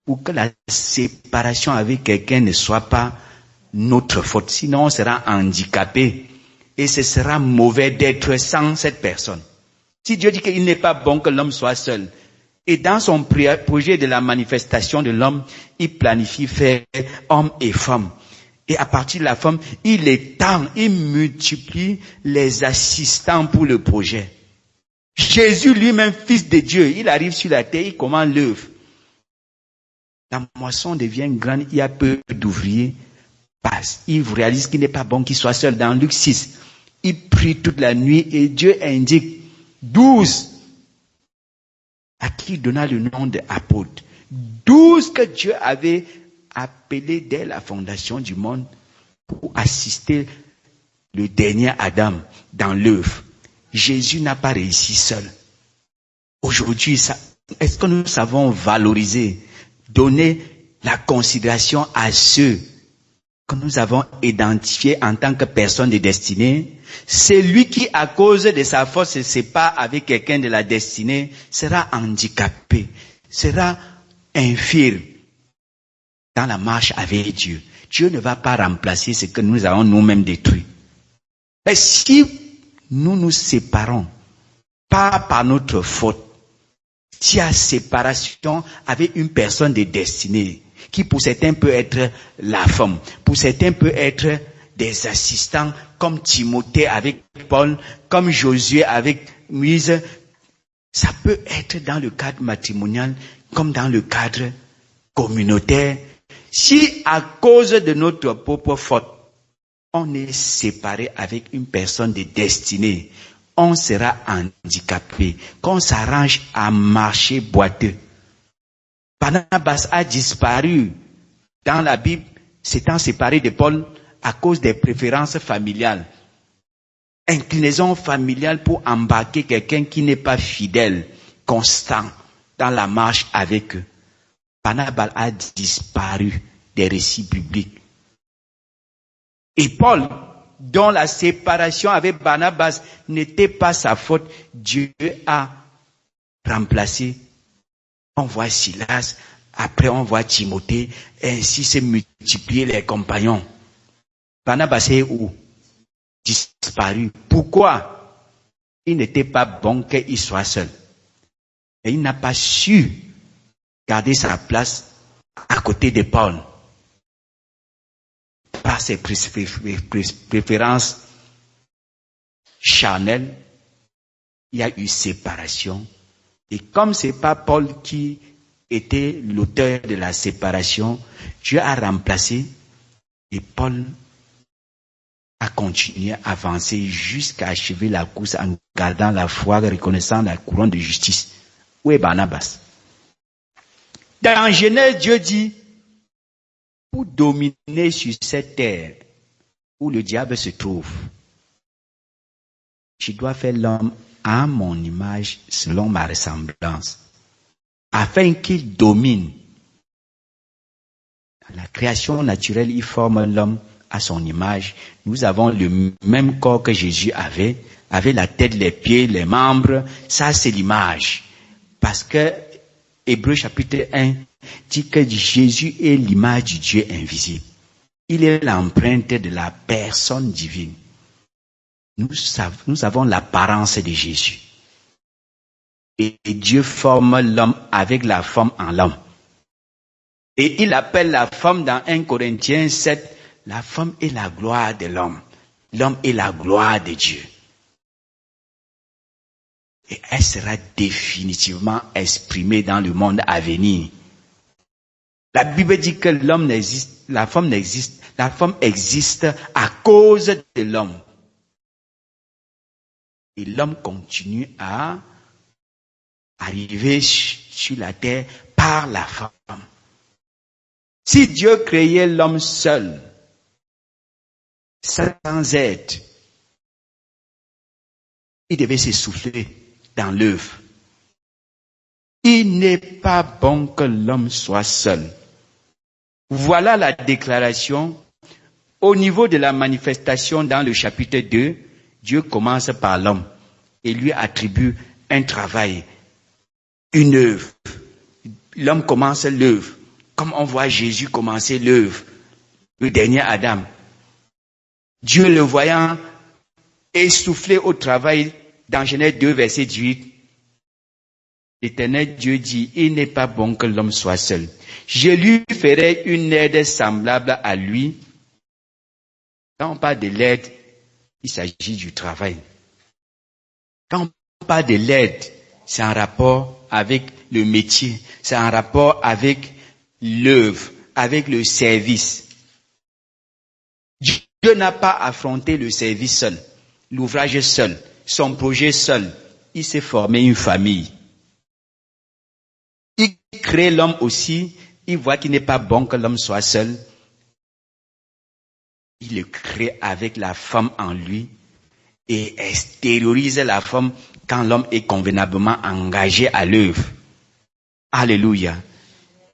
pour que la séparation avec quelqu'un ne soit pas notre faute. Sinon, on sera handicapé et ce sera mauvais d'être sans cette personne. Si Dieu dit qu'il n'est pas bon que l'homme soit seul, et dans son projet de la manifestation de l'homme, il planifie faire homme et femme. Et à partir de la femme, il étend, il multiplie les assistants pour le projet. Jésus lui-même, fils de Dieu, il arrive sur la terre, il commande l'œuvre. La moisson devient grande, il y a peu d'ouvriers. Il réalise qu'il n'est pas bon qu'il soit seul. Dans Luc 6, il prie toute la nuit et Dieu indique 12 à qui il donna le nom d'apôtres. 12 que Dieu avait appelés dès la fondation du monde pour assister le dernier Adam dans l'œuvre. Jésus n'a pas réussi seul. Aujourd'hui, est-ce que nous savons valoriser, donner la considération à ceux que nous avons identifiés en tant que personnes de destinée? Celui qui, à cause de sa force, se sépare avec quelqu'un de la destinée, sera handicapé, sera infirme dans la marche avec Dieu. Dieu ne va pas remplacer ce que nous avons nous-mêmes détruit. Mais si nous nous séparons, pas par notre faute, s'il y a séparation avec une personne de destinée, qui pour certains peut être la femme, pour certains peut être des assistants comme Timothée avec Paul, comme Josué avec Moïse, ça peut être dans le cadre matrimonial comme dans le cadre communautaire. Si à cause de notre propre faute, on est séparé avec une personne de destinée, on sera handicapé, qu'on s'arrange à marcher boiteux. Barnabas a disparu dans la Bible, s'étant séparé de Paul à cause des préférences familiales. Inclinaison familiale pour embarquer quelqu'un qui n'est pas fidèle, constant dans la marche avec eux. Barnabas a disparu des récits bibliques. Et Paul, dont la séparation avec Barnabas n'était pas sa faute, Dieu a remplacé. On voit Silas, après on voit Timothée, ainsi se multiplier les compagnons. Barnabas est où? Disparu. Pourquoi? Il n'était pas bon qu'il soit seul. Et il n'a pas su garder sa place à côté de Paul. Par ses préférences charnelles, il y a eu séparation. Et comme c'est pas Paul qui était l'auteur de la séparation, Dieu a remplacé et Paul a continué à avancer jusqu'à achever la course en gardant la foi, reconnaissant la couronne de justice. Où est Barnabas? Dans Genèse, Dieu dit, pour dominer sur cette terre où le diable se trouve, je dois faire l'homme à mon image, selon ma ressemblance, afin qu'il domine. Dans la création naturelle, il forme l'homme à son image. Nous avons le même corps que Jésus avait la tête, les pieds, les membres. Ça, c'est l'image. Parce que Hébreux chapitre 1 dit que Jésus est l'image du Dieu invisible. Il est l'empreinte de la personne divine. Nous avons l'apparence de Jésus. Et Dieu forme l'homme avec la forme en l'homme. Et il appelle la femme dans 1 Corinthiens 7, la femme est la gloire de l'homme. L'homme est la gloire de Dieu. Et elle sera définitivement exprimée dans le monde à venir. La Bible dit que l'homme n'existe, la femme n'existe, la femme existe à cause de l'homme. Et l'homme continue à arriver sur la terre par la femme. Si Dieu créait l'homme seul, sans aide, il devait s'essouffler dans l'œuvre. Il n'est pas bon que l'homme soit seul. Voilà la déclaration. Au niveau de la manifestation dans le chapitre 2, Dieu commence par l'homme et lui attribue un travail, une œuvre. L'homme commence l'œuvre, comme on voit Jésus commencer l'œuvre, le dernier Adam. Dieu le voyant essoufflé au travail, dans Genèse 2, verset 18, l'Éternel Dieu dit, il n'est pas bon que l'homme soit seul. Je lui ferai une aide semblable à lui. Quand on parle de l'aide, il s'agit du travail. Quand on parle de l'aide, c'est en rapport avec le métier, c'est en rapport avec l'œuvre, avec le service. Dieu n'a pas affronté le service seul, l'ouvrage seul, son projet seul. Il s'est formé une famille. Il crée l'homme aussi, il voit qu'il n'est pas bon que l'homme soit seul. Il le crée avec la femme en lui et extériorise la femme quand l'homme est convenablement engagé à l'œuvre. Alléluia.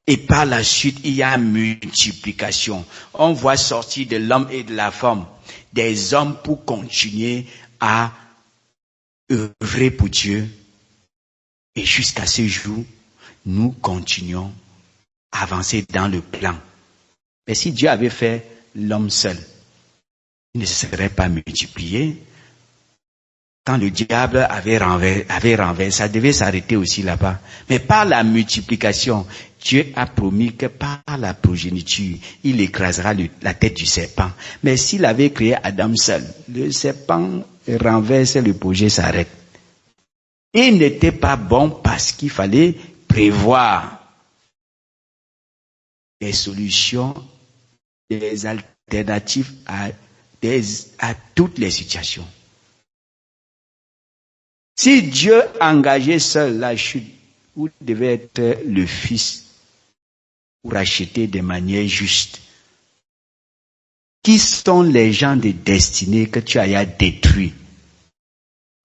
Et par la suite, il y a multiplication. On voit sortir de l'homme et de la femme des hommes pour continuer à œuvrer pour Dieu. Et jusqu'à ce jour, nous continuons à avancer dans le plan. Mais si Dieu avait fait l'homme seul, il ne se serait pas multiplié. Quand le diable avait renversé, ça devait s'arrêter aussi là-bas. Mais par la multiplication, Dieu a promis que par la progéniture, il écrasera la tête du serpent. Mais s'il avait créé Adam seul, le serpent renverse, le projet s'arrête. Il n'était pas bon parce qu'il fallait prévoir des solutions, des alternatives à toutes les situations. Si Dieu engageait seul la chute, où devait être le Fils pour acheter de manière juste? Qui sont les gens de destinée que tu as détruits?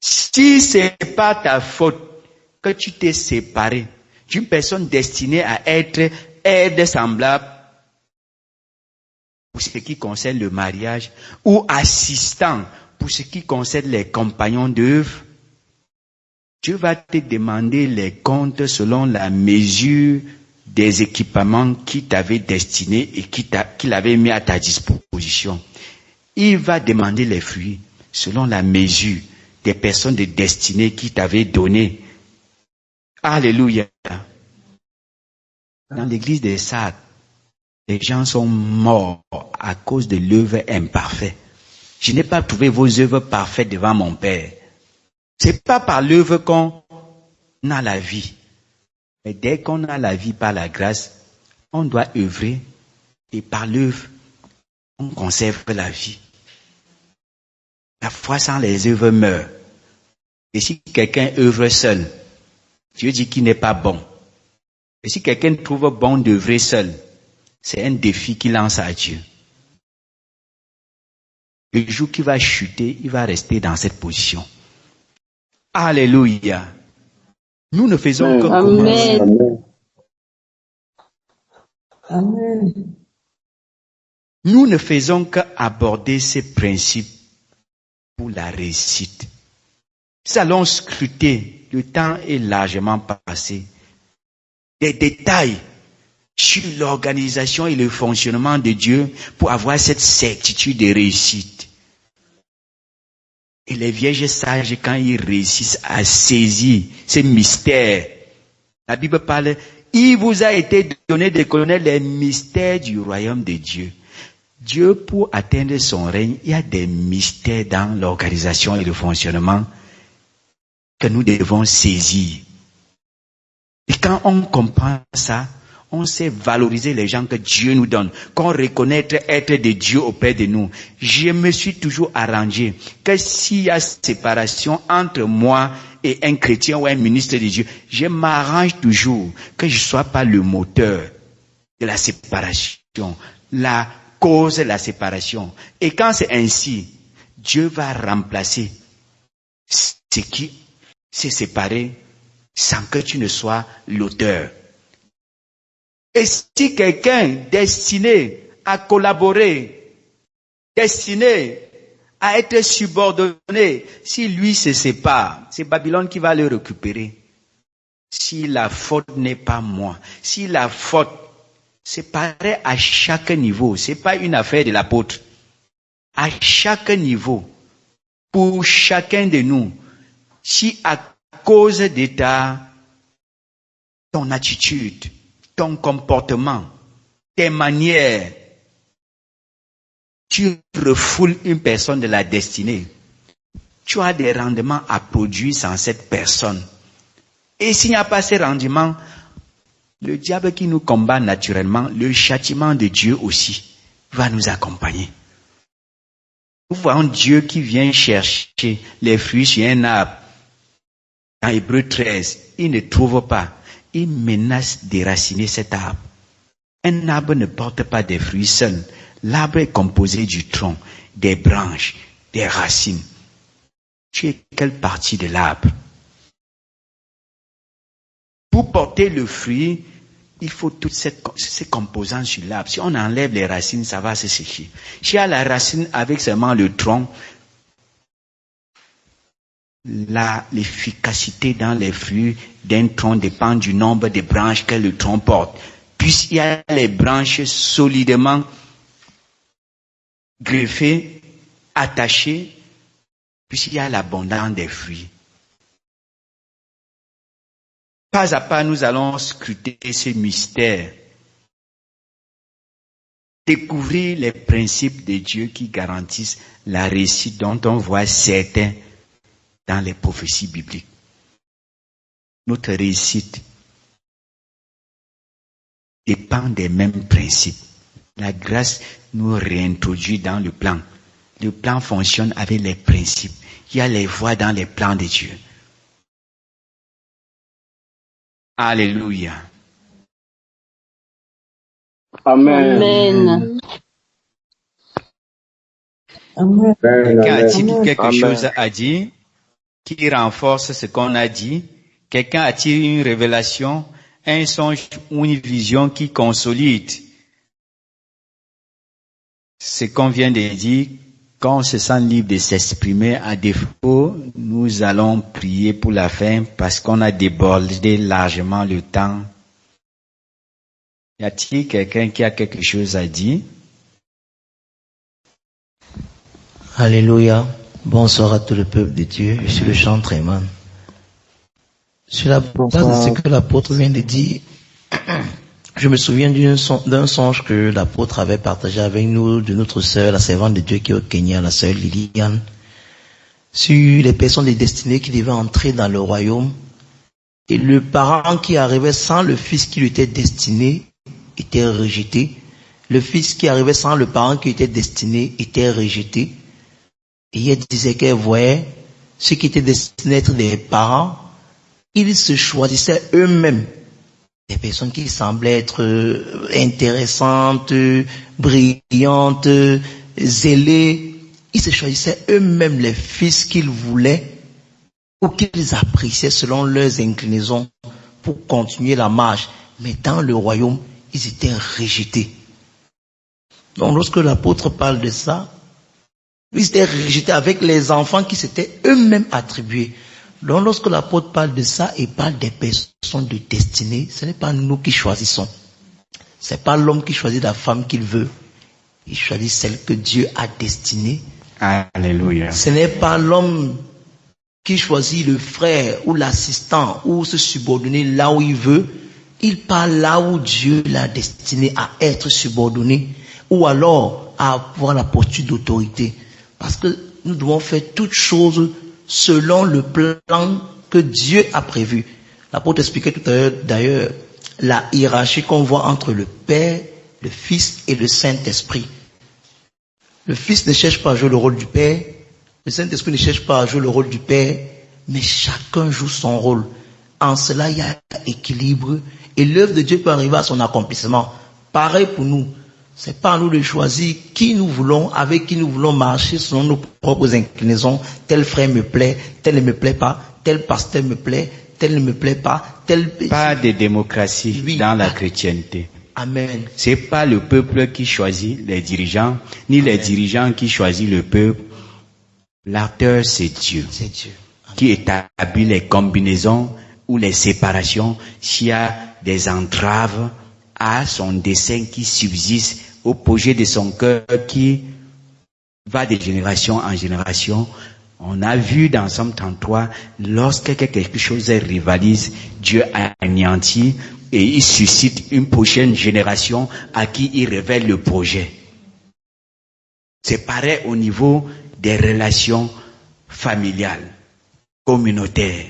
Si c'est pas ta faute que tu t'es séparé d'une personne destinée à être aide semblable pour ce qui concerne le mariage ou assistant pour ce qui concerne les compagnons d'œuvre, Dieu va te demander les comptes selon la mesure des équipements qu'il t'avait destinés et qu'il avait mis à ta disposition. Il va demander les fruits selon la mesure des personnes de destinée qu'il t'avait données. Alléluia. Dans l'église des Sardes, les gens sont morts à cause de l'œuvre imparfaite. Je n'ai pas trouvé vos œuvres parfaites devant mon Père. C'est pas par l'œuvre qu'on a la vie. Mais dès qu'on a la vie par la grâce, on doit œuvrer et par l'œuvre, on conserve la vie. La foi sans les œuvres meurt. Et si quelqu'un œuvre seul, Dieu dit qu'il n'est pas bon. Et si quelqu'un trouve bon d'œuvrer seul, c'est un défi qu'il lance à Dieu. Le jour qu'il va chuter, il va rester dans cette position. Alléluia. Nous ne faisons que commencer. Amen. Nous ne faisons qu'aborder ces principes pour la réussite. Nous allons scruter, le temps est largement passé, des détails sur l'organisation et le fonctionnement de Dieu pour avoir cette certitude de réussite. Et les vierges sages, quand ils réussissent à saisir ces mystères, la Bible parle, il vous a été donné de connaître les mystères du royaume de Dieu. Dieu, pour atteindre son règne, il y a des mystères dans l'organisation et le fonctionnement que nous devons saisir. Et quand on comprend ça, on sait valoriser les gens que Dieu nous donne, qu'on reconnaît être de Dieu auprès de nous. Je me suis toujours arrangé que s'il y a séparation entre moi et un chrétien ou un ministre de Dieu, je m'arrange toujours que je ne sois pas le moteur de la séparation, la cause de la séparation. Et quand c'est ainsi, Dieu va remplacer ce qui s'est séparé sans que tu ne sois l'auteur. Et si quelqu'un destiné à collaborer, destiné à être subordonné, si lui se sépare, c'est Babylone qui va le récupérer. Si la faute n'est pas moi, si la faute, c'est pareil à chaque niveau, c'est pas une affaire de l'apôtre. À chaque niveau, pour chacun de nous, si à cause de ton attitude, ton comportement, tes manières, tu refoules une personne de la destinée, tu as des rendements à produire sans cette personne. Et s'il n'y a pas ces rendements, le diable qui nous combat naturellement, le châtiment de Dieu aussi va nous accompagner. Nous voyons Dieu qui vient chercher les fruits sur un arbre. Dans Hébreux 13, il ne trouve pas. Il menace déraciner cet arbre. Un arbre ne porte pas des fruits seuls. L'arbre est composé du tronc, des branches, des racines. Tu es quelle partie de l'arbre? Pour porter le fruit, il faut toutes ces composantes sur l'arbre. Si on enlève les racines, ça va se sécher. Si il y a la racine avec seulement le tronc, l'efficacité dans les fruits d'un tronc dépend du nombre de branches que le tronc porte. Puisqu'il y a les branches solidement greffées, attachées, puisqu'il y a l'abondance des fruits. Pas à pas, nous allons scruter ce mystère. Découvrir les principes de Dieu qui garantissent la réussite dont on voit certains dans les prophéties bibliques. Notre réussite dépend des mêmes principes. La grâce nous réintroduit dans le plan. Le plan fonctionne avec les principes. Il y a les voies dans les plans de Dieu. Alléluia. Amen. Amen. Quelqu'un a-t-il quelque chose à dire qui renforce ce qu'on a dit? Quelqu'un a-t-il une révélation, un songe ou une vision qui consolide ce qu'on vient de dire? Quand on se sent libre de s'exprimer, à défaut, nous allons prier pour la fin parce qu'on a débordé largement le temps. Y a-t-il quelqu'un qui a quelque chose à dire? Alléluia. Bonsoir à tout le peuple de Dieu. Je suis le chantre Eman. Sur la base de ce que l'apôtre vient de dire, je me souviens d'un songe que l'apôtre avait partagé avec nous, de notre sœur, la servante de Dieu qui est au Kenya, la sœur Liliane, sur les personnes destinées qui devaient entrer dans le royaume. Et le parent qui arrivait sans le fils qui lui était destiné était rejeté. Le fils qui arrivait sans le parent qui était destiné était rejeté. Et elle disait qu'elle voyait ceux qui étaient destinés à être des parents, ils se choisissaient eux-mêmes. Des personnes qui semblaient être intéressantes, brillantes, zélées. Ils se choisissaient eux-mêmes les fils qu'ils voulaient ou qu'ils appréciaient selon leurs inclinaisons pour continuer la marche. Mais dans le royaume, ils étaient rejetés. Donc lorsque l'apôtre parle de ça, ils étaient rejetés avec les enfants qui s'étaient eux-mêmes attribués. Donc lorsque l'apôtre parle de ça, il parle des personnes de destinée. Ce n'est pas nous qui choisissons. Ce n'est pas l'homme qui choisit la femme qu'il veut. Il choisit celle que Dieu a destinée. Alléluia. Ce n'est pas l'homme qui choisit le frère ou l'assistant ou se subordonner là où il veut. Il parle là où Dieu l'a destiné à être subordonné ou alors à avoir la posture d'autorité. Parce que nous devons faire toutes choses selon le plan que Dieu a prévu. L'apôtre expliquait tout à l'heure, d'ailleurs, la hiérarchie qu'on voit entre le Père, le Fils et le Saint-Esprit. Le Fils ne cherche pas à jouer le rôle du Père, le Saint-Esprit ne cherche pas à jouer le rôle du Père, mais chacun joue son rôle. En cela, il y a équilibre et l'œuvre de Dieu peut arriver à son accomplissement. Pareil pour nous. C'est pas à nous de choisir qui nous voulons, avec qui nous voulons marcher selon nos propres inclinaisons. Tel frère me plaît, tel ne me plaît pas, tel pasteur me plaît, tel ne me plaît pas, tel... Pas de démocratie dans la chrétienté. Amen. C'est pas le peuple qui choisit les dirigeants, ni les dirigeants qui choisissent le peuple. L'acteur, c'est Dieu. C'est Dieu. Qui établit les combinaisons ou les séparations s'il y a des entraves à son dessein qui subsiste au projet de son cœur qui va de génération en génération. On a vu dans Somme 33, lorsque quelque chose rivalise, Dieu anéantit et il suscite une prochaine génération à qui il révèle le projet. C'est pareil au niveau des relations familiales, communautaires.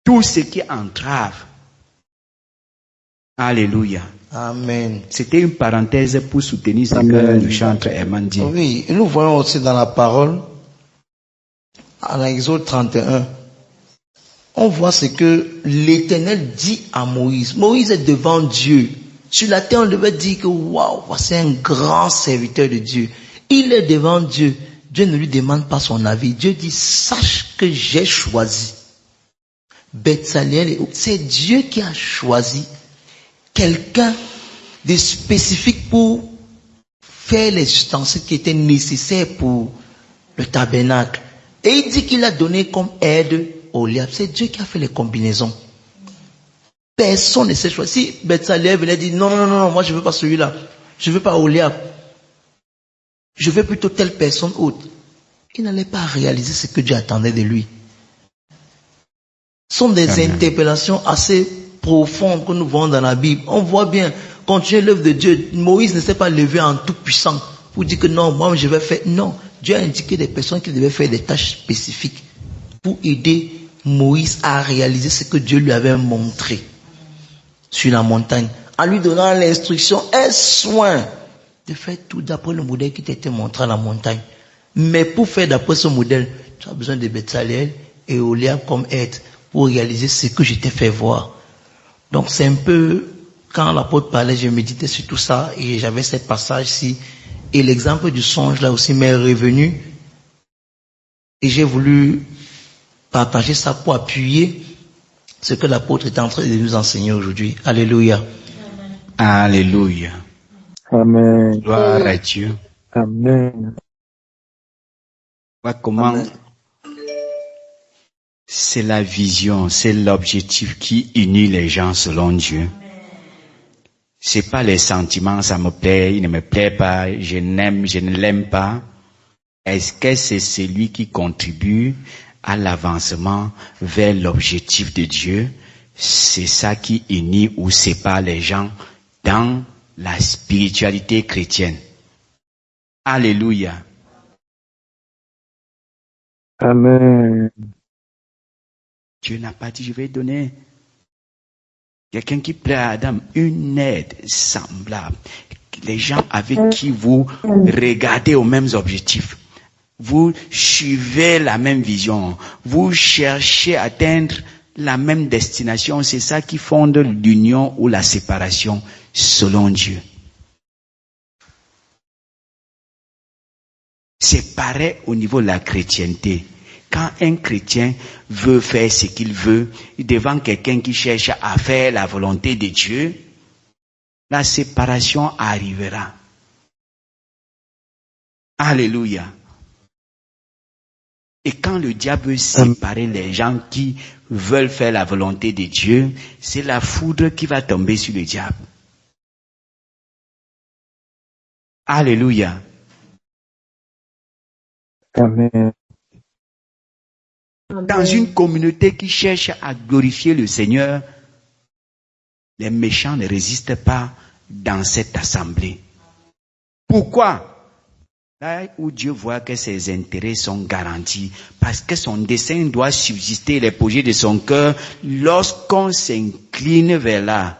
Tout ce qui entrave. Alléluia. Amen. C'était une parenthèse pour soutenir ce que le chantre Herman dit. Oui, et nous voyons aussi dans la parole, en Exode 31, on voit ce que l'Éternel dit à Moïse. Moïse est devant Dieu. Sur la terre, on devait dire que waouh, voici un grand serviteur de Dieu. Il est devant Dieu. Dieu ne lui demande pas son avis. Dieu dit, sache que j'ai choisi. Bethsaliel, c'est Dieu qui a choisi quelqu'un de spécifique pour faire les ustensiles qui étaient nécessaires pour le tabernacle. Et il dit qu'il a donné comme aide Oliab. C'est Dieu qui a fait les combinaisons. Personne ne s'est choisi. Si Bethsaliel venait dire non, moi je veux pas celui-là. Je veux pas Oliab. Je veux plutôt telle personne autre. Il n'allait pas réaliser ce que Dieu attendait de lui. Ce sont des interpellations assez profondes que nous voyons dans la Bible. On voit bien, quand tu es l'œuvre de Dieu, Moïse ne s'est pas levé en tout puissant pour dire que non, moi je vais faire. Non, Dieu a indiqué des personnes qui devaient faire des tâches spécifiques pour aider Moïse à réaliser ce que Dieu lui avait montré sur la montagne, en lui donnant l'instruction et soin de faire tout d'après le modèle qui t'a été montré à la montagne. Mais pour faire d'après ce modèle, tu as besoin de Bethsaliel et Oliab comme aide pour réaliser ce que je t'ai fait voir. Donc c'est un peu, quand l'apôtre parlait, je méditais sur tout ça et j'avais ce passage-ci. Et l'exemple du songe là aussi m'est revenu. Et j'ai voulu partager ça pour appuyer ce que l'apôtre est en train de nous enseigner aujourd'hui. Alléluia. Alléluia. Amen. Gloire à Dieu. Amen. Comment Amen. c'est la vision, c'est l'objectif qui unit les gens selon Dieu. C'est pas les sentiments, ça me plaît, il ne me plaît pas, je n'aime, je ne l'aime pas. Est-ce que c'est celui qui contribue à l'avancement vers l'objectif de Dieu? C'est ça qui unit ou sépare les gens dans la spiritualité chrétienne. Alléluia. Amen. Dieu n'a pas dit, je vais donner quelqu'un qui plaît à Adam une aide semblable. Les gens avec qui vous regardez aux mêmes objectifs. Vous suivez la même vision. Vous cherchez à atteindre la même destination. C'est ça qui fonde l'union ou la séparation selon Dieu. C'est pareil au niveau de la chrétienté. Quand un chrétien veut faire ce qu'il veut, devant quelqu'un qui cherche à faire la volonté de Dieu, la séparation arrivera. Alléluia. Et quand le diable veut séparer les gens qui veulent faire la volonté de Dieu, c'est la foudre qui va tomber sur le diable. Alléluia. Amen. Dans une communauté qui cherche à glorifier le Seigneur, les méchants ne résistent pas dans cette assemblée. Pourquoi? Là où Dieu voit que ses intérêts sont garantis, parce que son dessein doit subsister, les projets de son cœur, lorsqu'on s'incline vers là,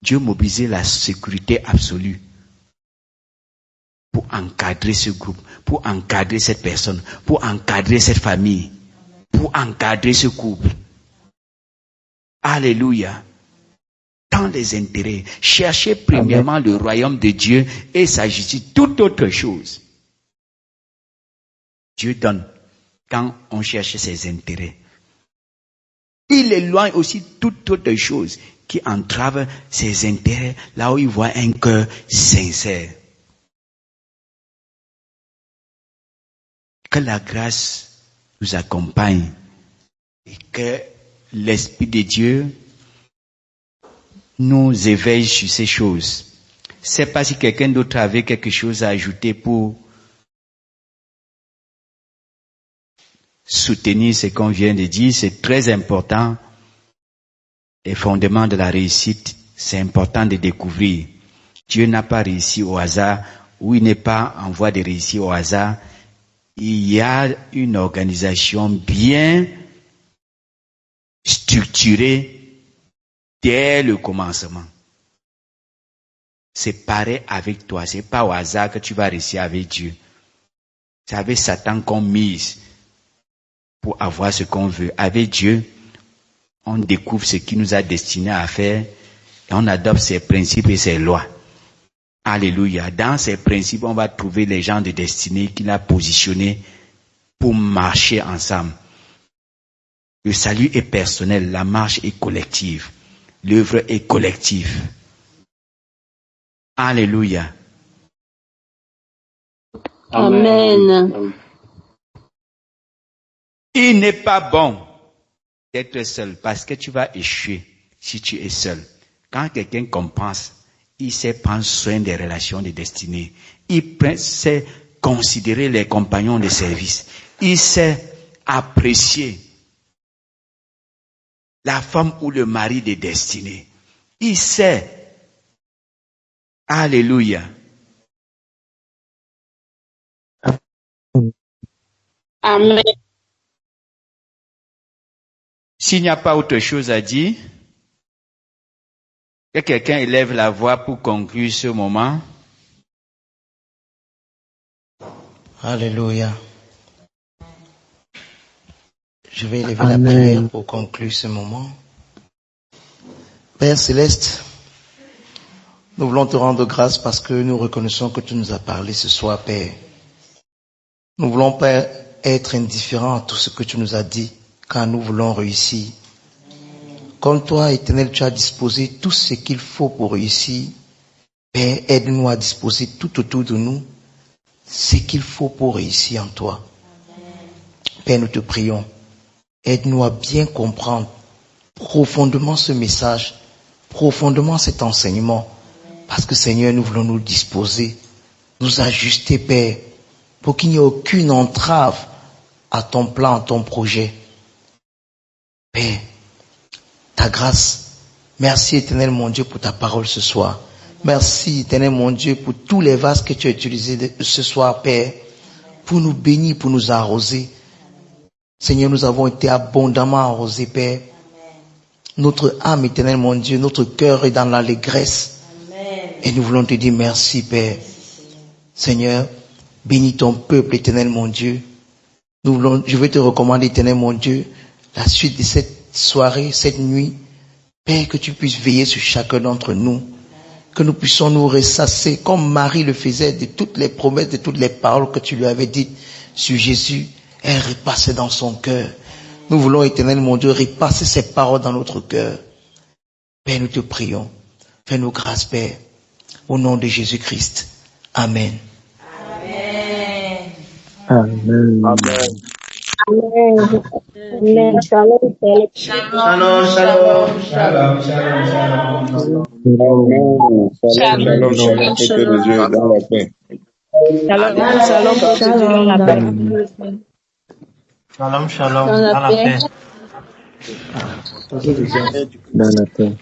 Dieu mobilise la sécurité absolue pour pour encadrer ce groupe, pour encadrer cette personne, pour encadrer cette famille, pour encadrer ce couple. Alléluia. Dans les intérêts, cherchez premièrement le royaume de Dieu et sa justice, toute autre chose. Dieu donne quand on cherche ses intérêts. Il éloigne aussi toute autre chose qui entrave ses intérêts là où il voit un cœur sincère. Que la grâce nous accompagne et que l'Esprit de Dieu nous éveille sur ces choses. Je ne sais pas si quelqu'un d'autre avait quelque chose à ajouter pour soutenir ce qu'on vient de dire. C'est très important. Les fondements de la réussite, c'est important de découvrir. Dieu n'a pas réussi au hasard, ou il n'est pas en voie de réussir au hasard. Il y a une organisation bien structurée dès le commencement. C'est pareil avec toi. C'est pas au hasard que tu vas réussir avec Dieu. C'est avec Satan qu'on mise pour avoir ce qu'on veut. Avec Dieu, on découvre ce qu'il nous a destiné à faire et on adopte ses principes et ses lois. Alléluia. Dans ces principes, on va trouver les gens de destinée qu'il a positionnés pour marcher ensemble. Le salut est personnel, la marche est collective, l'œuvre est collective. Alléluia. Amen. Il n'est pas bon d'être seul parce que tu vas échouer si tu es seul. Quand quelqu'un compense, il sait prendre soin des relations de destinée. Il sait considérer les compagnons de service. Il sait apprécier la femme ou le mari de destinée. Il sait. Alléluia. Amen. S'il n'y a pas autre chose à dire, que quelqu'un élève la voix pour conclure ce moment. Alléluia. Je vais élever la prière pour conclure ce moment. Père Céleste, nous voulons te rendre grâce parce que nous reconnaissons que tu nous as parlé ce soir, Père. Nous voulons pas être indifférents à tout ce que tu nous as dit, car nous voulons réussir. Comme toi, Éternel, tu as disposé tout ce qu'il faut pour réussir. Père, aide-nous à disposer tout autour de nous ce qu'il faut pour réussir en toi. Père, nous te prions. Aide-nous à bien comprendre profondément ce message, profondément cet enseignement. Parce que Seigneur, nous voulons nous disposer, nous ajuster, Père, pour qu'il n'y ait aucune entrave à ton plan, à ton projet. Père, ta grâce. Merci, Éternel mon Dieu, pour ta parole ce soir. Merci, Éternel mon Dieu, pour tous les vases que tu as utilisés ce soir, Père, pour nous bénir, pour nous arroser. Seigneur, nous avons été abondamment arrosés, Père. Notre âme, Éternel mon Dieu, notre cœur est dans l'allégresse. Et nous voulons te dire merci, Père. Seigneur, bénis ton peuple, Éternel mon Dieu. Je veux te recommander, Éternel mon Dieu, la suite de cette soirée, cette nuit, Père, que tu puisses veiller sur chacun d'entre nous, que nous puissions nous ressasser comme Marie le faisait de toutes les promesses, de toutes les paroles que tu lui avais dites sur Jésus, elle repassait dans son cœur. Nous voulons, Éternel mon Dieu, repasser ces paroles dans notre cœur. Père, nous te prions. Fais-nous grâce, Père, au nom de Jésus-Christ. Amen. Amen. Amen. Amen. Amen. Shalom, shalom. Shalom, shalom. Shalom, shalom, shalom. Shalom, shalom, peuple de Dieu, dans la paix. Shalom, shalom, dans la paix. Shalom, shalom, dans la paix. Dans la paix.